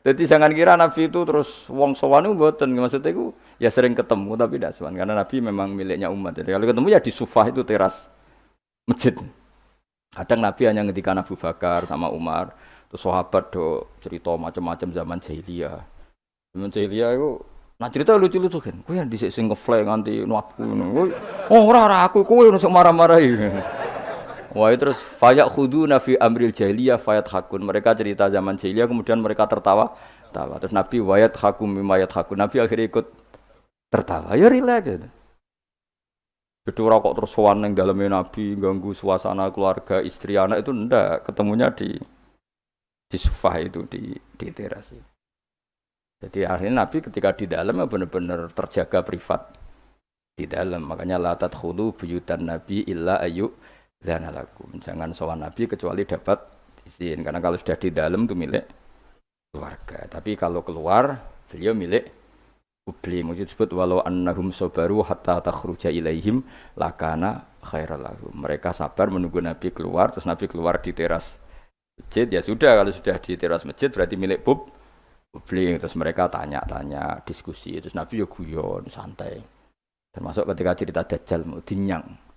Jadi jangan kira Nabi itu terus wong sowan itu mboten, maksudnya itu ya sering ketemu tapi tidak sowan karena Nabi memang miliknya umat. Jadi kalau ketemu ya di Sufah itu teras masjid. Kadang Nabi hanya ngendikan Abu Bakar sama Umar, terus sahabat do cerita macam-macam zaman jahiliyah. Zaman jahiliyah itu nah cerita lucu-lucu kan. Kowe yang dhisik sing ngeflek nganti nuapku ngono. Oh ora aku kowe sing marah-marahi. Wah terus fayak khuduna fi amril jahiliyah fayat hakun. Mereka cerita zaman jahiliyah kemudian mereka tertawa. Terus Nabi wayat hakum mimayat hakun. Nabi akhirnya ikut tertawa. Ya rileks gitu. Jadi rokok terus sowan ning daleme Nabi ganggu suasana keluarga, istri, anak itu ndak. Ketemunya di Sufah itu di teras. Jadi akhirnya Nabi ketika di dalam benar-benar terjaga privat di dalam. Makanya la tadkhulu buyutan Nabi illa ayyuk zanalakum. Jangan sowan Nabi kecuali dapat izin karena kalau sudah di dalam itu milik keluarga. Tapi kalau keluar beliau milik publik. Maksud disebut walau annahum sabaru hatta takhruja ilaihim lakana khairal lahum. Mereka sabar menunggu Nabi keluar terus Nabi keluar di teras masjid ya sudah kalau sudah di teras masjid berarti milik publik. Terus mereka tanya-tanya diskusi terus Nabi ya guyon santai. Termasuk ketika cerita Dajjal mau dinyang.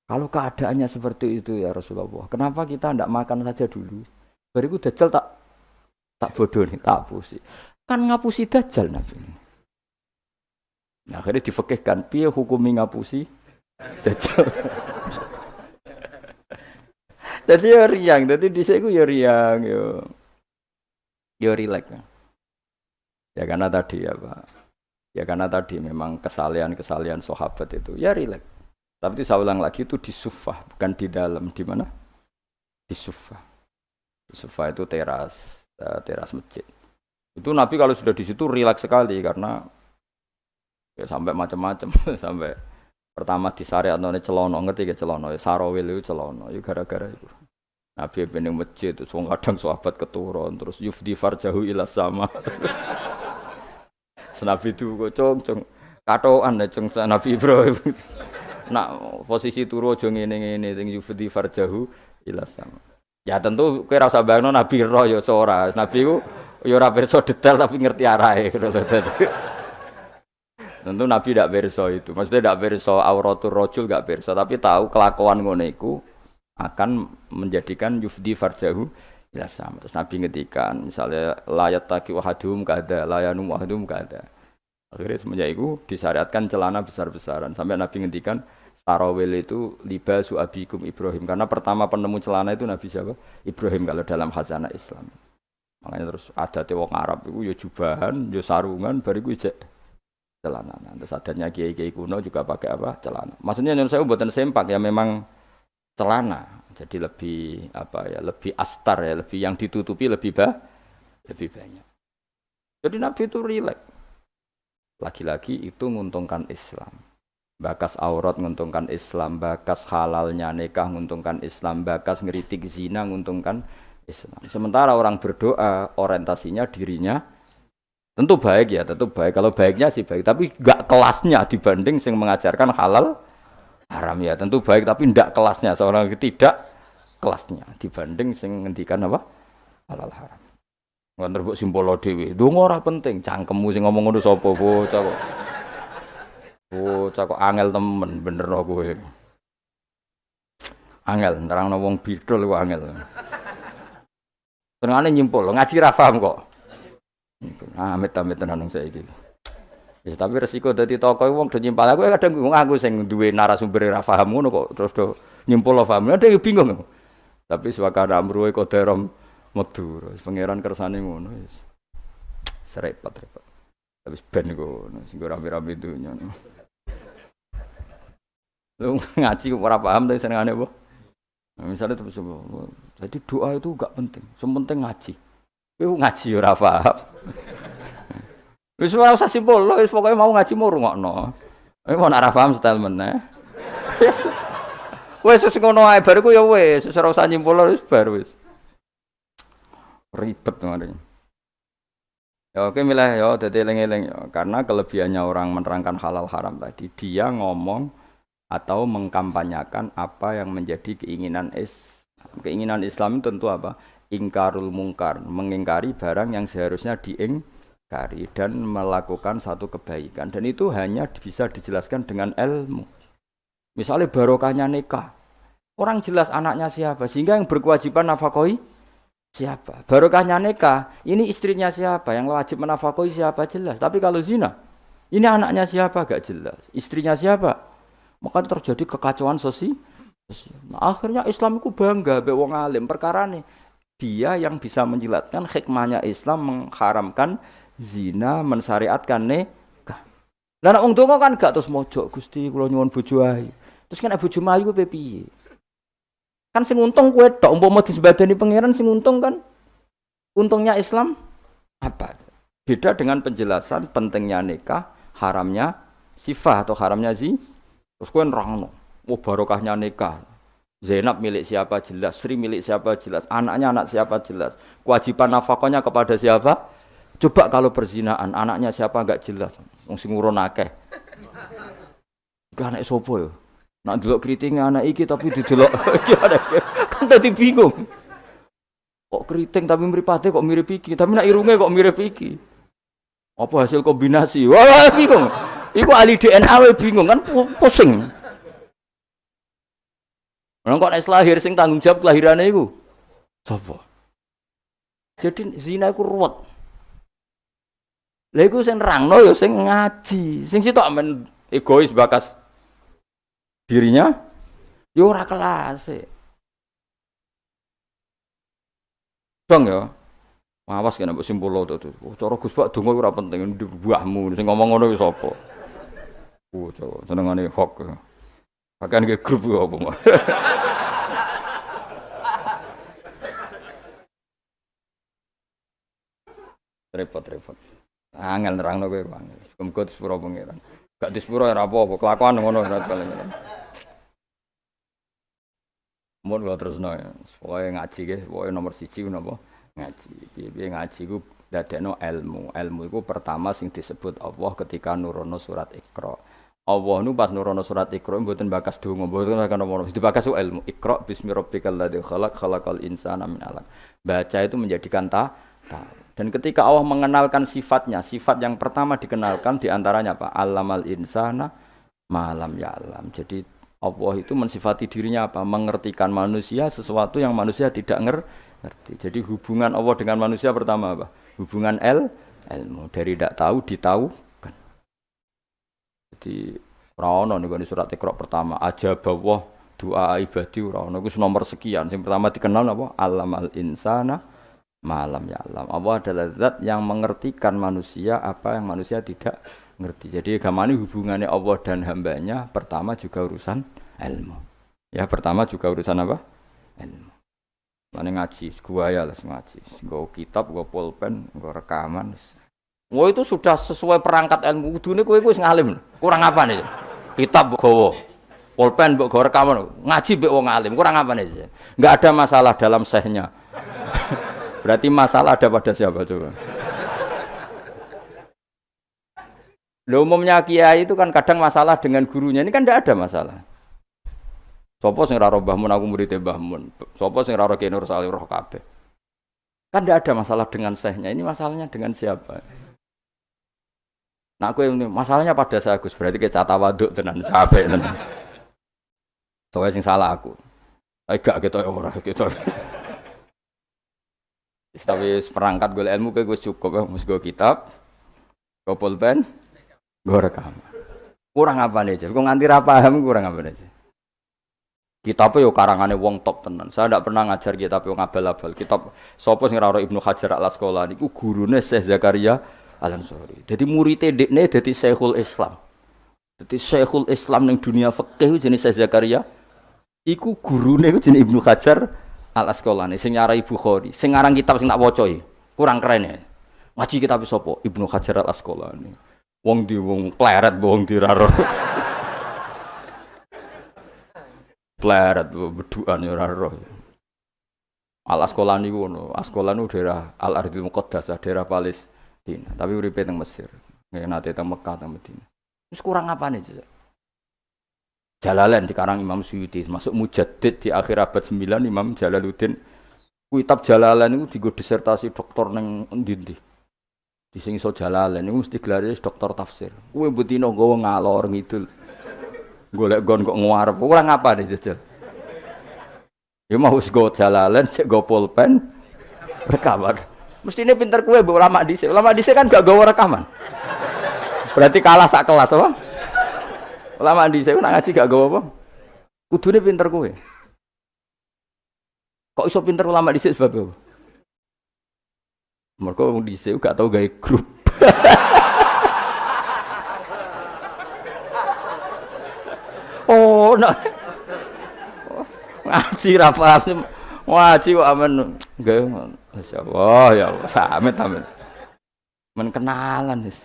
Kalau keadaannya seperti itu ya Rasulullah, kenapa kita tidak makan saja dulu? Bariku Dajjal tak bodoh nih, tak pusi. Kan ngapusi Dajjal Nabi. Nah, akhirnya difekihkan, piye hukumi ngapusi Dajjal. Jadi ya riang, jadi di saya ya riang yo. yo rileks. Ya karena tadi ya Pak. Ya karena tadi memang kesalahan-kesalahan sahabat itu ya rileks. Tapi itu saya ulang lagi itu di sufah, bukan di dalam. Di mana? Di sufah. Di sufah itu teras masjid. Itu Nabi kalau sudah di situ rileks sekali karena ya sampai macam-macam sampai pertama di syariat none celono ngerti ke celono ya sarawil itu celono ya gara-gara itu. Nabi bening masjid itu kadang sahabat keturun terus yufdi farjahu ila sama. Nabi itu kok cung katoan ya cung Nabi Ibrahim. Nak posisi turu aja ngene-ngene sing yufdi farjahu ila sama. Ya tentu kowe ora usah bayangno Nabi roh ya ora. Nabi ku ya ora pirsa detail tapi ngerti arahe. Tentu Nabi tidak pirsa itu. Maksudnya tidak pirsa auratul rajul enggak pirsa tapi tahu kelakuan ngono iku akan menjadikan yufdi farjahu ila sama. Terus Nabi ngetikan misalnya layat taqi wahadum kada layanum wahadum kada. Akhirnya semenjak itu disyariatkan celana besar-besaran sampai Nabi ngetikan sarawil itu libasu abikum Ibrahim karena pertama penemu celana itu Nabi siapa? Ibrahim kalau dalam khazanah Islam. Makanya terus adatnya wong Arab itu ya jubahan, ya sarungan bariku ijek celana. Terus adatnya kiai-kiai kuno juga pakai apa? Celana. Maksudnya yang saya buatan sempak ya memang celana jadi lebih apa ya lebih astar ya lebih yang ditutupi lebih banyak jadi Nabi itu rileks lagi-lagi itu menguntungkan Islam bakas aurat menguntungkan Islam bakas halalnya nikah menguntungkan Islam bakas ngeritik zina menguntungkan Islam sementara orang berdoa orientasinya dirinya tentu baik ya tentu baik kalau baiknya sih baik tapi gak kelasnya dibanding yang mengajarkan halal haram ya tentu baik tapi ndak kelasnya seorang tidak kelasnya dibanding sing ngendikan apa halal haram. Ngono kok simbolo dhewe. Ndonga ora penting, cangkemmu sing ngomong ngono sapa bocah kok. Bocah kok angel temen bener kowe. Angel nerangno wong bidol kok angel. Senengane nyimpul ngaji ra paham kok. Amit-amit tenan saiki. Ya, tapi resiko dadi tokoh wong do nyimpal aku kadang bingung aku sing duwe narasumber ra paham ngono kok terus do nyimpul paham. Ada yang bingung. Tapi swakana amruhe kodarom medur. Pangeran kersane ngono wis. Serepet. Habis ben ngono sing rame-rame dunya. Lu ngaji kok ora paham tapi senengane apa? Nah, misalnya terus jadi doa itu enggak penting. Yang penting ngaji. Kowe ngaji ora paham. Wis ora usah simpul, wis pokoke mau ngaji mau rungokno. Mau ora paham setel meneh. Wis ngono ae bar ku ya wis, ora usah nyimpul wis bar wis. Ribet kemarin. Ya oke milih ya dadi eling-eling ya karena kelebihannya orang menerangkan halal haram tadi dia ngomong atau mengkampanyakan apa yang menjadi keinginan keinginan Islam itu tentu apa? Ingkarul mungkar, mengingkari barang yang seharusnya diingkari dan melakukan satu kebaikan dan itu hanya bisa dijelaskan dengan ilmu. Misalnya barokahnya nikah, orang jelas anaknya siapa sehingga yang berkewajiban nafkahi siapa. Barokahnya nikah, ini istrinya siapa yang wajib menafkahi siapa jelas. Tapi kalau zina, ini anaknya siapa gak jelas, istrinya siapa, maka terjadi kekacauan sosial. Nah, akhirnya Islam itu bangga be wong alim perkara nih. Dia yang bisa menjelaskan hikmahnya Islam mengharamkan zina, mensyariatkan nikah. Lah nek wong donga kan gak terus mojok Gusti kula nyuwun bojo ae. Terus kan bojo mayu ku piye? Kan sing untung kowe tok umpama disembadani pangeran sing untung kan untungnya Islam apa? Beda dengan penjelasan pentingnya nikah, haramnya sifah atau haramnya terus kowe nerangno. Oh barokahnya nikah. Zainab milik siapa jelas, Sri milik siapa jelas, anaknya anak siapa jelas, kewajiban nafkahnya kepada siapa. Coba kalau perzinaan, anaknya siapa enggak jelas, wong sing ngurun akeh. Iki anak sapa ya? Nak delok keriting anak iki tapi didelok iki anak kan dadi bingung. Kok keriting tapi mripate kok mirip iki, tapi nak irunge kok mirip iki. Apa hasil kombinasi? Wah bingung. Iku ahli DNA wae bingung kan pusing. Orang kok nek lahir sing tanggung jawab kelahirane iku sapa? Jadi zina iku ruwet. Lha iku sing nerangno ya sing ngaji. Sing sitok men egois bakas dirinya ya ora kelas. Dong ya. Awas kena mbok simpul to. Cara Gus Pak donga ora penting buahmu sing ngomong ngono wis apa. Coba senengane hok. Bahkan ke grup apa mah. Repot. Angel nerangno kowe angel. Muga disepuro pangeran. Gak disepuro ora apa-apa, kelakuan ngono ora paling. Mun kula terusno ya. Pokoke ngaji nggih, pokoke nomor 1 napa? Ngaji. Piye ngaji ku dadekno ilmu. Ilmu iku pertama sing disebut Allah ketika nurono surat Iqra. Allah nu pas nurono surat Iqra mboten bakas donga, mboten bakas nomor. Dibakas ilmu. Iqra bismi rabbikal ladzi khalaqal insana min 'alaq. Baca itu menjadikan tahu. Dan ketika Allah mengenalkan sifatnya, sifat yang pertama dikenalkan diantaranya apa? Allamal insana malam ya'lam. Jadi Allah itu mensifati dirinya apa? Mengertikan manusia sesuatu yang manusia tidak ngerti. Jadi hubungan Allah dengan manusia pertama apa? Hubungan ilmu. Dari tidak tahu ditahukan. Jadi ora ono niku surat Iqra pertama aja bawah doa ibadi ora ono. Iku nomor sekian. Yang pertama dikenal apa? Allamal insana malam ya alam. Allah adalah zat yang mengertikan manusia apa yang manusia tidak ngerti. Jadi agama ini hubungannya Allah dan hambanya pertama juga urusan ilmu. Ya pertama juga urusan apa? Ilmu. Mana ngaji, gua ya lah ngaji. Gua kitab, gua pulpen, gua rekaman. Wah itu sudah sesuai perangkat ilmu. Kudune kowe wis ngalim. Kurang apa nih? Kitab gawa, pulpen mbok gawa rekaman. Ngaji mbek wong alim. Kurang apa nih? Enggak ada masalah dalam sehnya. Berarti masalah ada pada siapa coba? Loh, umumnya kiai itu kan kadang masalah dengan gurunya, ini kan tidak ada masalah. Sopo sing raro Mbah Mun aku murid Mbah Mun. Sopo sing raro Ki Nur Salih roh kabeh. Kan tidak ada masalah dengan sehnya, ini masalahnya dengan siapa? Nah aku ini masalahnya pada saya Gus, berarti ke cata waduk tenan sampai tenan. Soalnya sing salah aku. Gak gitu ora gitu. Tapi perangkat gue ilmu kayak gue cukup, mus gue kitab, gue pulpen, gue rekam. Kurang apa nih aja? Gue nganti paham kurang apa nih aja? Kitabnya yo karangannya wong top tenan. Saya tidak pernah ngajar kitab yang abal-abal. Kitab sopo sing raro Ibnu Hajar al Asqalani, iku gurune Syekh Zakaria Al Ansori. Jadi muridé dekne dadi Syekhul Islam. Dadi Syekhul Islam ning dunia fikih jenenge Syekh Zakaria. Iku gurune jenenge Ibnu Hajar Al Asqalani sing nyarai Bukhari, sing ngarang kitab sing tak waca kurang keren ya. Ngaji kitab sapa? Ibnu Hajar Al Asqalani. Wong di wong pleret wong diraro. Pleret bedukan ya ora roh. Al Asqalani ku ngono. Asqalani daerah Al Ardhil Muqaddasah, daerah Palestina, tapi uripe teng Mesir. Nate teng Mekah teng Madinah. Wis kurang apane sih? Jalalain dikarang Imam Suyuti, masuk mujaddid di akhir abad 9 Imam Jalaluddin. Kitab Jalalain itu digo disertasi doktor neng endi-endi. Di sing iso Jalalain niku mesti gelare doktor tafsir. Kowe mbutino nggawa ngalor ngidul. Golek gon kok ngarep. Kurang apa nih jajal. Ya mau wis go Jalalain, cek go pulpen, rekaman. Mestine pinter kowe mbok ulama dhisik. Ulama dhisik kan gak gawa rekaman. Berarti kalah sak kelas apa? Ulama di saya nak ngaji gak gawa apa? Kudune pinter kowe. Kok iso pinter ulama di sebab apa? Mergo wong di gak tau gawe grup. Oh, nak ngaji ra paham. Ngaji kok amen gawe masyaallah ya samit amin. Men kenalan wis.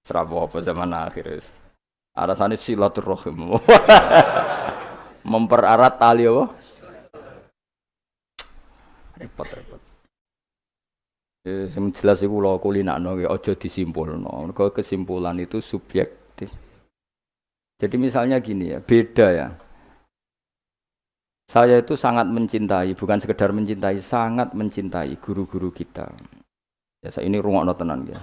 Serapa apa zaman akhir wis. Alasannya silaturahim. Mempererat tali apa? Repot. Sing jelas iku kula kulinakno aja disimpulno. Mergo kesimpulan itu subjektif. Jadi misalnya gini ya, beda ya. Saya itu sangat mencintai, bukan sekedar mencintai, sangat mencintai guru-guru kita. Ya saya ini rungokno tenan ya.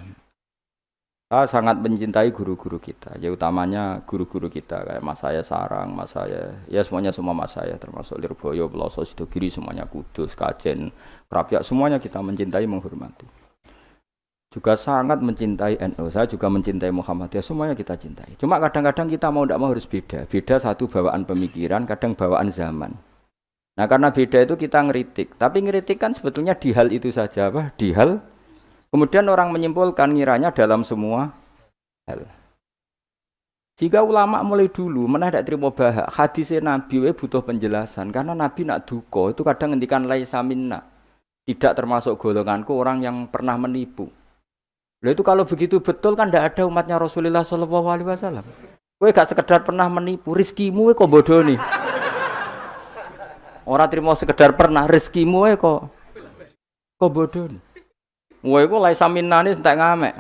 Saya sangat mencintai guru-guru kita, ya utamanya guru-guru kita kayak mas saya Sarang, mas saya, ya semuanya semua mas saya termasuk Lirboyo, Peloso, Sidogiri, semuanya Kudus, Kajen, Krapyak, semuanya kita mencintai, menghormati. Juga sangat mencintai NU, saya juga mencintai Muhammadiyah, semuanya kita cintai. Cuma kadang-kadang kita mau tidak mau harus beda, beda satu bawaan pemikiran, kadang bawaan zaman. Nah karena beda itu kita ngeritik, tapi ngeritik kan sebetulnya di hal itu saja, apa? Di hal, kemudian orang menyimpulkan ngiranya dalam semua hal. Jika ulama mulai dulu mana tidak terima bahak hadisnya Nabi butuh penjelasan karena Nabi nak duko itu kadang ngendikan laisa minna, tidak termasuk golonganku orang yang pernah menipu. Lalu itu kalau begitu betul kan tidak ada umatnya Rasulullah SAW. Kowe gak sekedar pernah menipu, rizkimu kok bodoh nih. Orang terima sekedar pernah, rizkimu kok bodoh nih. Kowe kok laisa minna nih entek ngamek.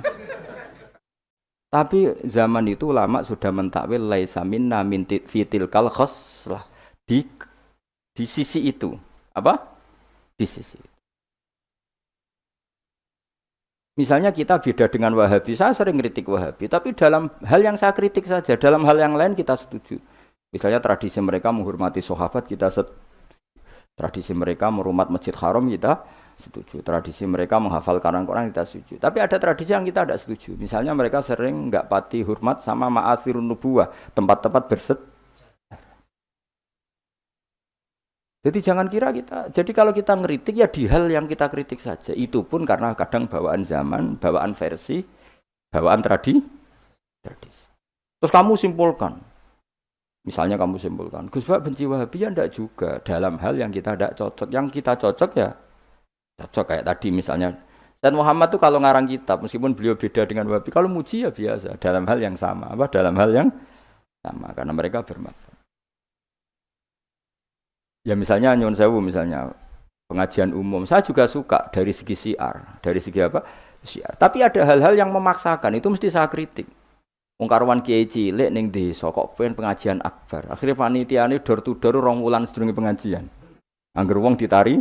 Tapi zaman itu ulama sudah mentakwil laisa minna min fitil kal khoslah di sisi itu. Apa? Di sisi itu. Misalnya kita beda dengan Wahabi, saya sering kritik Wahabi, tapi dalam hal yang saya kritik saja, dalam hal yang lain kita setuju. Misalnya tradisi mereka menghormati sahabat, kita setuju. Tradisi mereka merumat Masjid Haram, kita setuju. Tradisi mereka menghafal Quran, kita setuju. Tapi ada tradisi yang kita tidak setuju. Misalnya mereka sering nggak pati hormat sama ma'athirun nubuwah, tempat-tempat berset. Jadi jangan kira kita, jadi kalau kita ngeritik ya di hal yang kita kritik saja. Itu pun karena kadang bawaan zaman, bawaan versi, bawaan tradisi. Terus kamu simpulkan, misalnya kamu simpulkan, Gus Bak benci Wahabi ya enggak juga. Dalam hal yang kita tidak cocok, yang kita cocok ya cocok. Kayak tadi misalnya, Said Muhammad tuh kalau ngarang kitab, meskipun beliau beda dengan Wahabi, kalau muji ya biasa, dalam hal yang sama, dalam hal yang sama, karena mereka bermanfaat. Ya misalnya nyuwun sewu, misalnya pengajian umum, saya juga suka dari segi syiar, dari segi apa? Syiar. Tapi ada hal-hal yang memaksakan, itu mesti saya kritik. Wong karuan kiai cilik ning desa kok pengen pengajian akbar. Akhirnya panitiane door to door 2 wulan sedurunge pengajian. Angger wong ditari.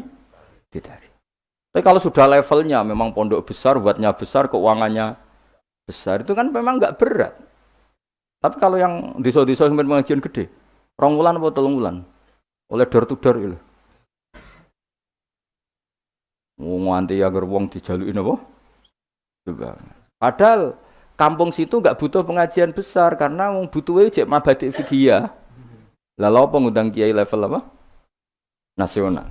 Tapi kalau sudah levelnya memang pondok besar, buatnya besar, keuangannya besar, itu kan memang enggak berat. Tapi kalau yang desa-desa yang pengajian gede, 2 wulan atau 3 wulan. Oleh door to door itu. Nganti agar wong dijaluki napa? Juga. Padahal kampung situ enggak butuh pengajian besar karena wong butuhe cek mabadi fikih. Lalu apa ngundang kiai level apa? Nasional.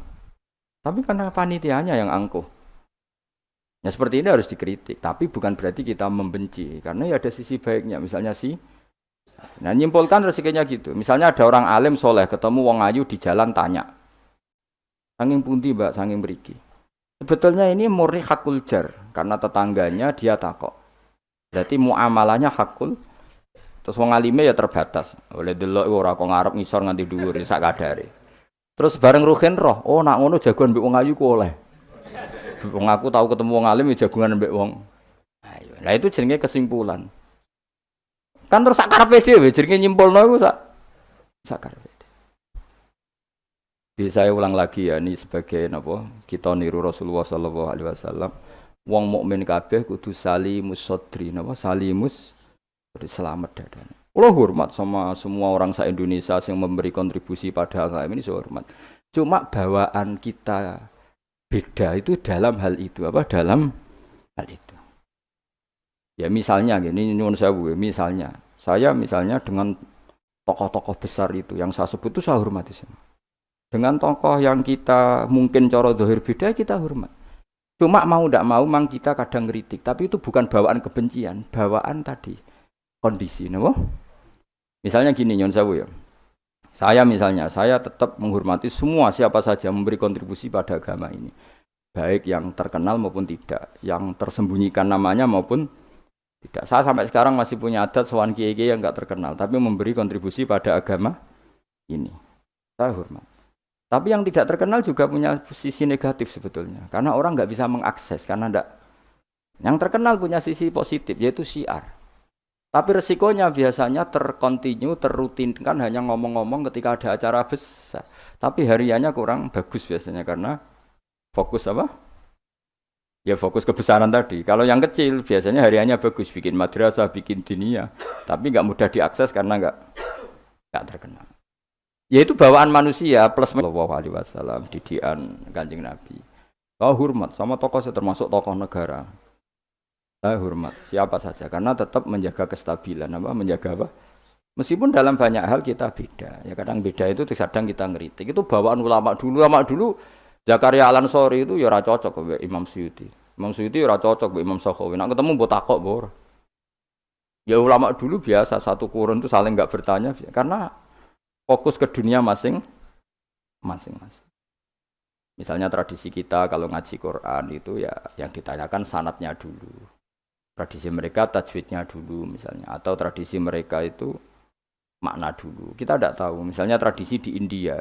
Tapi karena panitianya yang angkuh. Ya seperti ini harus dikritik, tapi bukan berarti kita membenci karena ya ada sisi baiknya. Misalnya nah nyimpulkan resikonya gitu. Misalnya ada orang alim soleh ketemu wong ayu di jalan tanya, sanging pundi mbak, sanging mriki. Sebetulnya ini murni hakul jar karena tetangganya dia takok. Berarti muamalahnya hakul. Terus wong alime ya terbatas. Oleh delok ora kok ngarep ngisor nganti dhuwur sak kadare. Terus bareng ruhin roh, oh nak ngono jagoan mbek wong ayu ku oleh. Wong aku tahu ketemu wong alim ya jagungan mbek wong ayu. Nah itu jenenge kesimpulan. Kan terus sak karepe dhewe jenenge nyimpulno iku sak karepe. Jadi saya ulang lagi ya, ini sebagai napa? Kita niru Rasulullah sallallahu alaihi wasallam. Wong mukmin kabeh kudu salimus sodri, napa? Salimus selamat dadane. Kalau hormat sama semua orang se-Indonesia yang memberi kontribusi pada agama ini, saya hormat. Cuma bawaan kita beda itu dalam hal itu, apa? Dalam hal itu. Ya misalnya gini, nyuwun sewu, misalnya saya dengan tokoh-tokoh besar itu yang saya sebut itu saya hormati semua. Dengan tokoh yang kita mungkin cara zahir beda kita hormat. Cuma mau tidak mau memang kita kadang kritik, tapi itu bukan bawaan kebencian, bawaan tadi kondisi, napa? Misalnya gini nyuwun sewu ya. Saya tetap menghormati semua siapa saja memberi kontribusi pada agama ini. Baik yang terkenal maupun tidak, yang tersembunyikan namanya maupun tidak. Saya sampai sekarang masih punya adat sowan kiai-kiai yang enggak terkenal tapi memberi kontribusi pada agama ini. Saya hormat. Tapi yang tidak terkenal juga punya sisi negatif sebetulnya. Karena orang enggak bisa mengakses karena enggak. Yang terkenal punya sisi positif yaitu syiar. Tapi resikonya biasanya terrutinkan hanya ngomong-ngomong ketika ada acara besar. Tapi hariannya kurang bagus biasanya karena fokus apa? Ya fokus kebesaran tadi. Kalau yang kecil biasanya hariannya bagus, bikin madrasah, bikin diniyah, tapi nggak mudah diakses karena nggak terkenal. Ya itu bawaan manusia plus Sallallahu Alaihi Wasallam, didikan Kanjeng Nabi. Kau hormat sama tokoh saya termasuk tokoh negara. Saya hormat siapa saja karena tetap menjaga kestabilan, menjaga apa? Meskipun dalam banyak hal kita beda, ya kadang beda itu kadang kita ngeritik. Itu bawaan ulama dulu Zakaria Al-Ansori itu ya ora cocok ke Imam Suyuti. Imam Suyuti ya ora cocok ke Imam Sakhawi. Nek ketemu mbok takok mbok. Ya ulama dulu biasa satu kurun itu saling enggak bertanya karena fokus ke dunia masing-masing. Misalnya tradisi kita kalau ngaji Quran itu ya yang ditanyakan sanadnya dulu. Tradisi mereka tajwidnya dulu misalnya atau tradisi mereka itu makna dulu. Kita tidak tahu. Misalnya tradisi di India.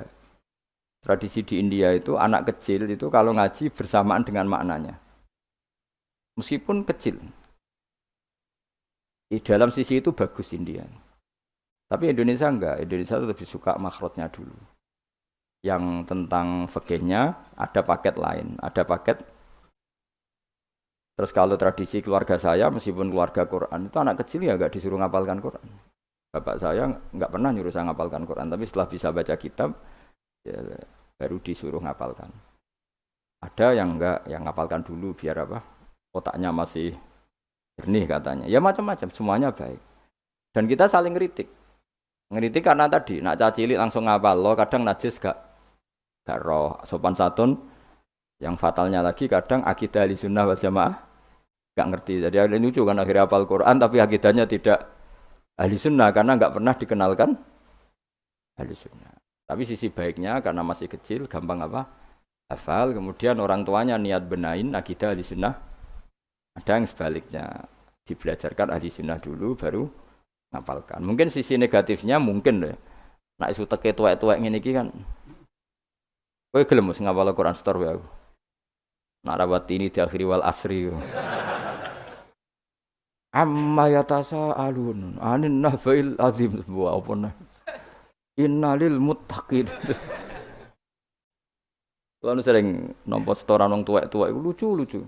Tradisi di India itu anak kecil itu kalau ngaji bersamaan dengan maknanya. Meskipun kecil. Di dalam sisi itu bagus India. Tapi Indonesia enggak. Indonesia itu lebih suka makhrajnya dulu. Yang tentang fikihnya ada paket lain. Ada paket. Terus kalau tradisi keluarga saya meskipun keluarga Quran itu anak kecil ya enggak disuruh ngapalkan Quran. Bapak saya enggak pernah nyuruh saya ngapalkan Quran, tapi setelah bisa baca kitab ya, baru disuruh ngapalkan. Ada yang enggak, yang ngapalkan dulu biar apa? Otaknya masih jernih katanya. Ya macam-macam, semuanya baik. Dan kita saling ngeritik. Ngeritik karena tadi nak cacilik langsung ngapal lo, kadang najis gak roh sopan santun. Yang fatalnya lagi kadang akidah Ahlussunnah wal Jamaah gak ngerti. Jadi ada lucu kan akhirnya hafal Quran tapi akidahnya tidak Ahlussunnah karena enggak pernah dikenalkan Ahlussunnah. Tapi sisi baiknya karena masih kecil gampang apa? Hafal, kemudian orang tuanya niat benahin akidah Ahlussunnah. Ada yang sebaliknya dibelajarkan Ahlussunnah dulu baru ngapalkan. Mungkin sisi negatifnya mungkin deh. Nak isu teke tuwek-tuwek ngene iki kan. Kowe gelem mesti ngapal Quran setor wae aku. Nak rawat ini di akhiri wal asri. Amma yatasa alun anin nahbail azim sebuah apa nah innalil muttaqin. Kalau sering nampa setoran wong tuwek-tuwek iku lucu.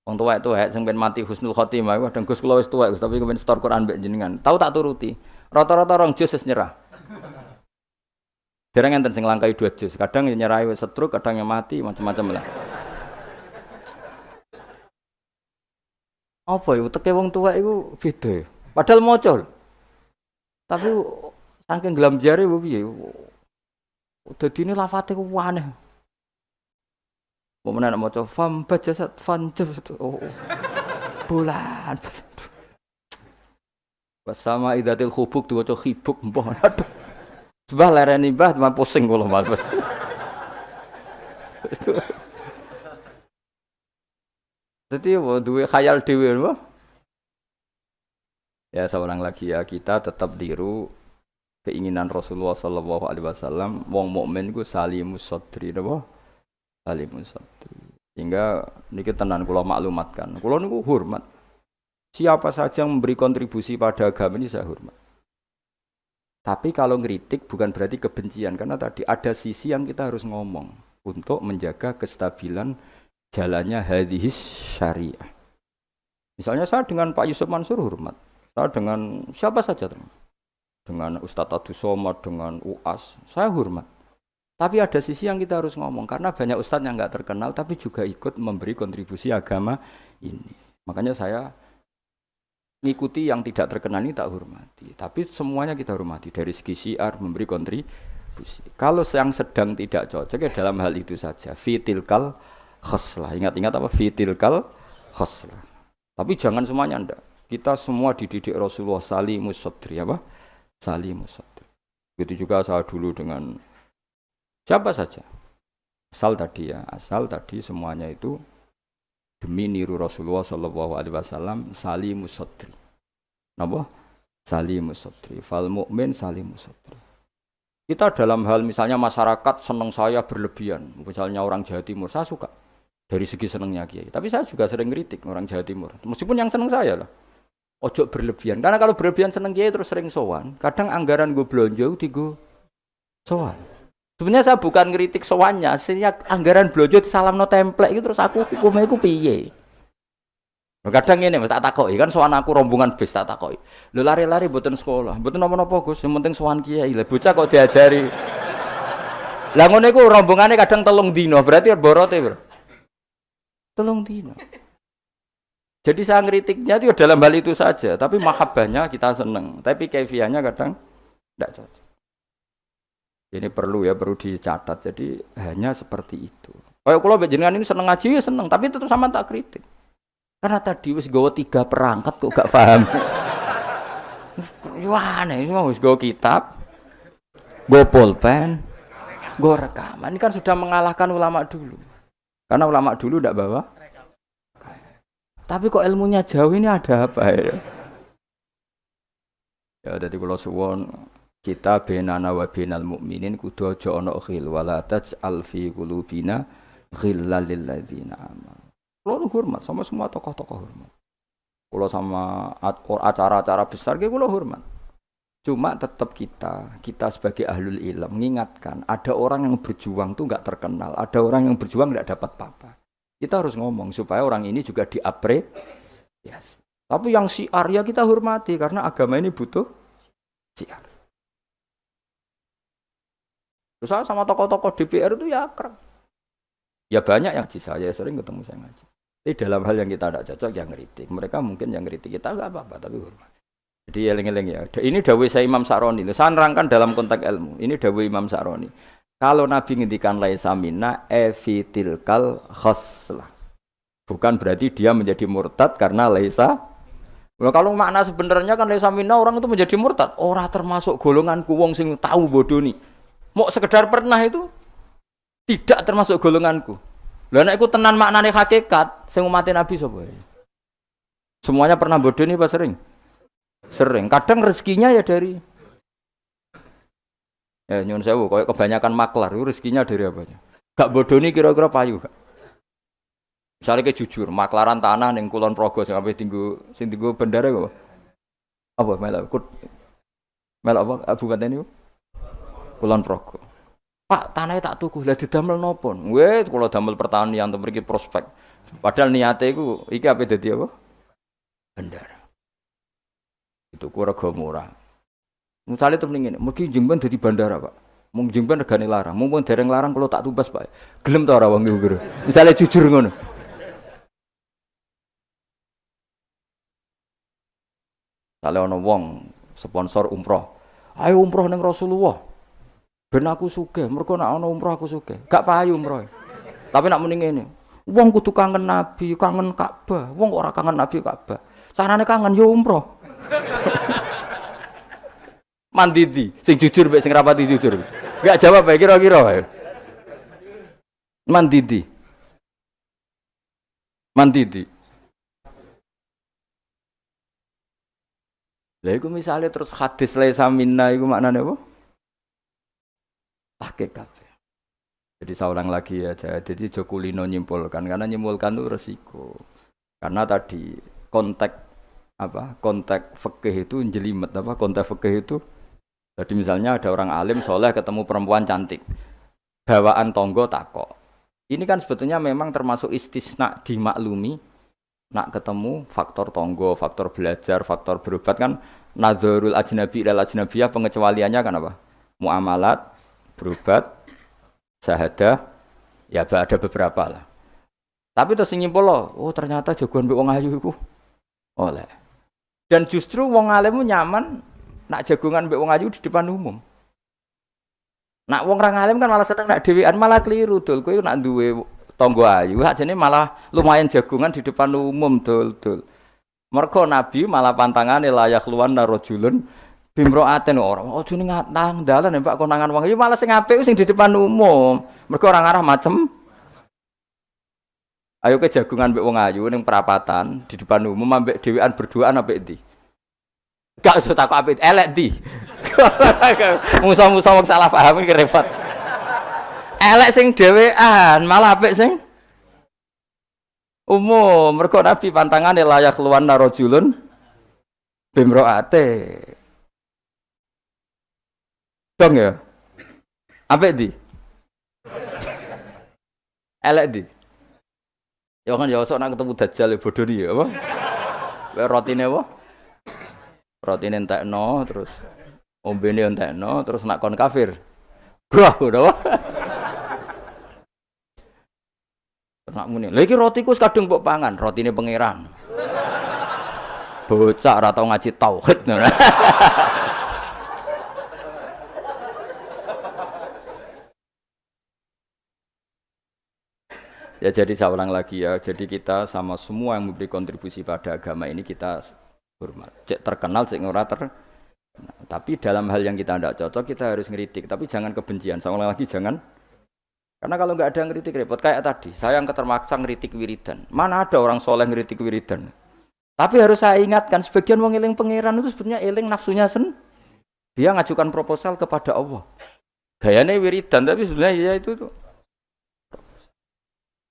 Wong tuwek-tuwek sing ben mati husnul khotimah kadang Gus kula wis tuwek tapi kepen setor Quran mbek jenengan. Tahu tak turuti. Rata-rata rong juz wis nyerah. Dereng enten sing langkai 2 juz. Kadang nyerahi wis setruk, kadang yang mati macam-macam lah. Apa ya teke wong tuwek iku beda. Padahal maca. Tapi saking gelam jare piye. Dadine lafate ku aneh. Momen nek maca fam bajasat fanjab. Oh. Bulan. Bersama idatil khubuk diwaca khibuk mbah. Aduh. Sebah lereni mbah pusing kula Mas. Jadi duwe khayal dhewe apa? Ya seorang lagi ya kita tetap diru keinginan Rasulullah sallallahu alaihi wasallam wong mukmin ku salimus sadri napa? Salimus sadri. Sehingga niki tenan kula maklumatkan. Kula niku hormat. Siapa saja yang memberi kontribusi pada agama ini saya hormat. Tapi kalau ngeritik bukan berarti kebencian karena tadi ada sisi yang kita harus ngomong untuk menjaga kestabilan jalannya hadhis syariah. Misalnya saya dengan Pak Yusuf Mansur hormat. Saya dengan siapa saja dengan Ustadz Abdus Somad, dengan UAS, saya hormat. Tapi ada sisi yang kita harus ngomong karena banyak ustadz yang enggak terkenal tapi juga ikut memberi kontribusi agama ini. Makanya saya ngikuti yang tidak terkenal ini tak hormati. Tapi semuanya kita hormati dari segi syiar memberi kontribusi. Kalau yang sedang tidak cocok ya dalam hal itu saja. Fitilkal khoslah. Ingat-ingat apa? Fitilkal khoslah. Tapi jangan semuanya ndak. Kita semua dididik Rasulullah salimus sadri apa? Salimus sadri. Begitu juga saya dulu dengan siapa saja. Asal tadi semuanya itu demi niru Rasulullah sallallahu alaihi wasallam salimus sadri. Napa? Salimus sadri. Fal mukmin salimus sadri. Kita dalam hal misalnya masyarakat senang saya berlebihan. Misalnya orang Jawa Timur saya suka. Dari segi senangnya Kiai. Tapi saya juga sering kritik orang Jawa Timur. Meskipun yang senang saya lah. Ojo berlebihan. Karena kalau berlebihan senang Kiai terus sering sowan. Kadang anggaran gue belanja digo sowan. Sebenarnya saya bukan ngeritik sowannya. Sehingga anggaran belanja salam no template itu terus aku hukumnya itu piye. Kadang ini tak takoki kan sowan aku rombongan bis tak takoki. Lho lari-lari mboten sekolah. Mboten napa-napa Gus, yang penting sowan Kiai. Lah bocah kok diajari. Lah ngono iku rombongane kadang 3 dina. Berarti borote, Bro. 3 dina. Jadi saya ngeritiknya itu dalam hal itu saja, tapi mahabbahnya kita seneng, tapi kaifiahnya kadang tidak cocok. Ini perlu dicatat. Jadi hanya seperti itu. Kayak kalau jenengan ini seneng ngaji ya seneng, tapi tetap sama tak kritik. Karena tadi wis gawa 3 perangkat kok gak paham. Wah, nih wis gawa kitab, gawa pulpen, gawa rekaman. Ini kan sudah mengalahkan ulama dulu. Karena ulama dulu tidak bawa. Tapi kok ilmunya jauh ini ada apa ya? Ya jadi kalau suwon kita benana wa benal mukminin kudu aja ana khil wala taj'al fi qulubina ghillal lil ladzina amanu. Kulo hormat sama semua tokoh-tokoh hormat. Kulo sama acara-acara besar ge kulo hormat. Cuma tetap kita sebagai ahlul ilm mengingatkan ada orang yang berjuang tuh enggak terkenal, ada orang yang berjuang enggak dapat apa-apa. Kita harus ngomong supaya orang ini juga diapresiasi. Yes. Tapi yang syiar ya kita hormati karena agama ini butuh syiar. Terus saya sama tokoh-tokoh DPR itu ya akrab. Ya banyak yang di saya sering ketemu saya ngaji. Tapi dalam hal yang kita tidak cocok yang ngeritik. Mereka mungkin yang ngeritik kita enggak apa-apa tapi hormat. Jadi eling-eling ya. Ini dawuh saya Imam Sa'roni. Saya nerangkan dalam konteks ilmu. Ini dawuh Imam Sa'roni. Kalau Nabi ngendikan laisa minna efitilkal khoslah. Bukan berarti dia menjadi murtad karena laisa. Nah, kalau makna sebenarnya kan laisa minna orang itu menjadi murtad. Ora termasuk golonganku wong sing tahu bodoni. Mau sekedar pernah itu tidak termasuk golonganku. Lah nek iku tenan maknane hakikat sing umat Nabi sapa? Semuanya pernah bodoni apa sering? Sering. Kadang rezekinya ya dari nyun sewu koyo kebanyakan maklar itu rezekinya dari apa aja. Gak bodoni kira-kira payu gak? Misalnya kayak jujur, maklaran tanah ning Kulon Progo sampai tinggu bendara apa? Apa melok apa kabupaten niku? Kulon Progo. Pak, tanahnya tak tuku, lah didamel nopo? Weh, kalau damel pertanian atau mriki prospek. Padahal niate iku iki ape dadi apa? Bendara. Itu rega murah. Misalnya temen ngene, mungkin Jember dadi bandara, Pak. Mung Jember regane larang, mumpun dereng larang kalau tak tumbas, Pak. Gelem ta ora wong iku? Misale jujur ngono. Kalau ana wong sponsor umroh, ayo umroh ning Rasulullah. Ben aku sugih, mergo nek ana umroh aku sugih. Gak payu umroh. Tapi nek muni ngene, wong kudu kangen Nabi, kangen Ka'bah. Wong kok ora kangen Nabi Ka'bah. Carane kangen yo umroh. Mandidi, sing jujur mbek sing rapati jujur. Gak jawab bae kira-kira wae. Mandidi. Lah iku misale terus hadis laisa minna iku maknane apa? Hakikat. Jadi saya ulang lagi ya, jadi Jokulino nyimpulkan karena nyimpulkan itu resiko. Karena tadi konteks fikih itu jelimet konteks fikih itu. Jadi misalnya ada orang alim soleh ketemu perempuan cantik, bawaan tonggo takok. Ini kan sebetulnya memang termasuk istisna dimaklumi. Nak ketemu faktor tonggo, faktor belajar, faktor berobat kan nazarul ajnabi ilal ajnabiyah pengecualiannya kan apa? Muamalat, berobat, syahadah, ya ada beberapa lah. Tapi terus nyimpul oh ternyata jagoan mbek wong ayu iku oleh. Dan justru wong alim nyaman nak jagongan mbek wong ayu di depan umum. Nak wong ra alim kan malah seneng nak dhewean malah keliru dul. Kowe nak duwe tangga ayu ajene malah lumayan jagongan di depan umum dul. Mergo Nabi malah pantangane layak luwan narojulun bimroaten ora. Ojo ning nang dalan Pak konangan wong iki malah sing apik sing di depan umum. Mergo ora ngarah macem. Ayo ke jagongan mbek wong ayu ning perapatan di depan umum ambek dhewean berduaan ambek ndi? Gak usah takok apik elek ndi. Musa-musa wong salah paham iki repot. Elek sing dhewean, malah apik sing umum. Mergo Nabi pantangane layak luwan narojulun bimroate. Dong ya. Apik ndi? Elek ndi? Ya kan ya sok nak ketemu dajjal bodoh ni ya apa? Rotine apa? Rotine entekno terus ombene entekno terus nak kon kafir. Brah udah. Terus nak muni. Lah iki rotiku kadung mbok pangan, rotine pangeran. Bocah ora tau ngaji tauhid. Ya jadi saya ulang lagi ya. Jadi kita sama semua yang memberi kontribusi pada agama ini kita hormat. Cek terkenal, cek ora ter. Tapi dalam hal yang kita tidak cocok kita harus ngeritik. Tapi jangan kebencian. Saya ulang lagi jangan. Karena kalau nggak ada ngeritik repot. Kayak tadi, saya yang ketermaksa ngeritik wiridan. Mana ada orang soleh ngeritik wiridan? Tapi harus saya ingatkan, sebagian wong eling pangeran itu sebenarnya eling nafsunya Dia ngajukan proposal kepada Allah. Gayanya wiridan, tapi sebenarnya ya itu tuh.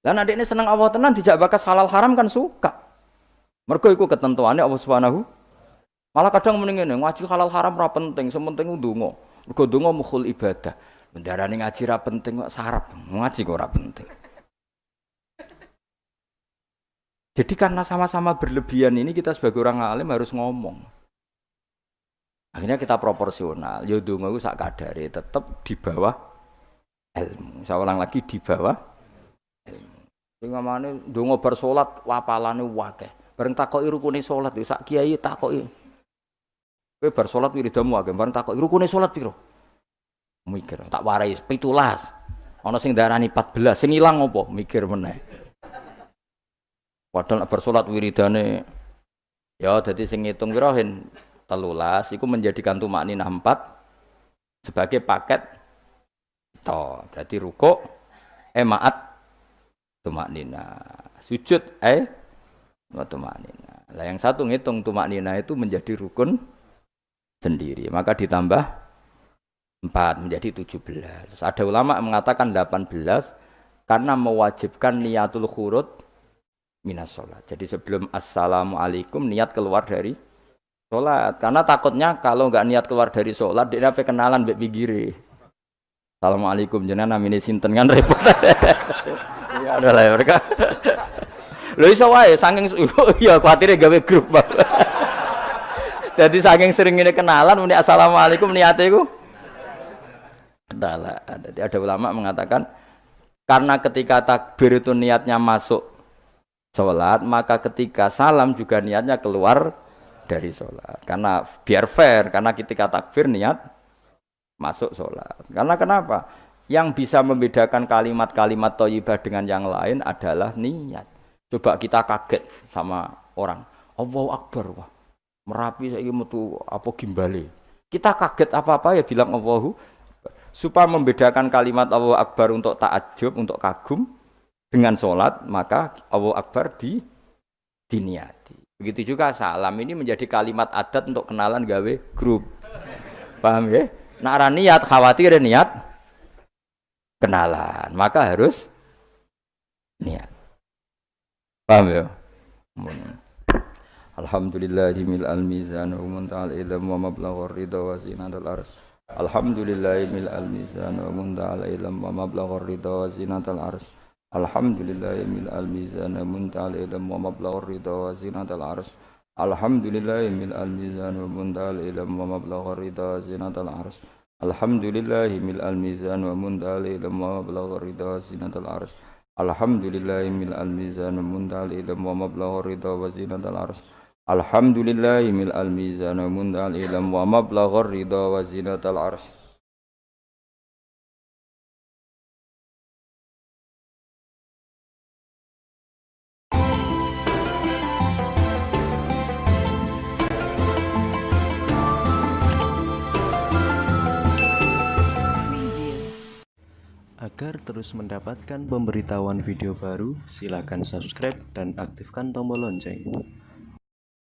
Dan adik ini senang Allah tenan, tidak bakas halal haram kan suka. Mergo iku ketentuannya Allah Subhanahu. Malah kadang mending ngene, ngaji halal haram ora penting, sementing ndonga. Mergo ndonga mukhul ibadah. Mendarani ngaji ra penting kok sarap, ngaji kok ora penting. Jadi karena sama-sama berlebihan ini kita sebagai orang alim harus ngomong. Akhirnya kita proporsional. Ya ndonga iku sak kadare tetep di bawah ilmu. Saya ulang lagi di bawah ilmu. Sing ngamane ndonga bar salat wapalane akeh. Bareng takoki rukune salat yo sak kiai takoki. Kowe bar salat wiridamu akeh, bareng takoki rukune salat piro? Mikir, tak warai 17. Ana sing darani 14, sing ilang apa? Mikir meneh. Padahal bar salat wiridane ya dadi sing ngitung piro hen 13 iku menjadikan tumakninah 4 sebagai paket to. Dadi rukuk maat tumakninah. Sujud tumakninah. Lah yang satu ngitung tumakninah itu menjadi rukun sendiri. Maka ditambah 4 menjadi 17. Terus ada ulama mengatakan 18 karena mewajibkan niatul khurud minas sholat. Jadi sebelum assalamualaikum niat keluar dari sholat. Karena takutnya kalau nggak niat keluar dari sholat dia apa kenalan mbek pinggire. Assalamualaikum jenengan namine sinten kan repot. Ya ada lah mereka. Lho iso wae saking ya kuwatire gawe grup. Jadi saking sering ini kenalan muni assalamualaikum niate iku kendala. Jadi ada ulama mengatakan karena ketika takbir itu niatnya masuk sholat, maka ketika salam juga niatnya keluar dari sholat. Karena biar fair, karena ketika takbir niat masuk sholat. Karena kenapa? Yang bisa membedakan kalimat-kalimat thayyibah dengan yang lain adalah niat. Coba kita kaget sama orang, Allahu Akbar, wah Merapi saiki metu apa gimbale. Kita kaget apa-apa ya bilang Allahu. Supaya membedakan kalimat Allahu Akbar untuk ta'ajub, untuk kagum dengan sholat, maka Allahu Akbar diniati. Begitu juga salam ini menjadi kalimat adat untuk kenalan gawe grup. Paham ya? Nak niat khawatir niat kenalan, maka harus niat. Paham ya? Alhamdulillahimil al-mizan wa munta'al ilm wa mablaghur ridha wa zinatul ars. Alhamdulillahimil al-mizan wa munta'al ilm wa mablaghur ridha wa zinatul ars. Alhamdulillahimil al-mizan wa munta'al ilm wa mablaghur ridha wa zinatul ars. Alhamdulillahimil al-mizan wa munta'al ilm wa mablaghur ridha wa zinatul ars. Alhamdulillahimil al-mizan wa munta'al ilm wa mablaghur ridha wa zinatul ars. Alhamdulillahimil al-mizan wa munta'al ilm wa mablaghur ridha wa zinatul ars. Alhamdulillahimil al-mizan wa munta'al ilm wa mablaghur ridha wa zinatul ars. Agar terus mendapatkan pemberitahuan video baru, silakan subscribe dan aktifkan tombol lonceng.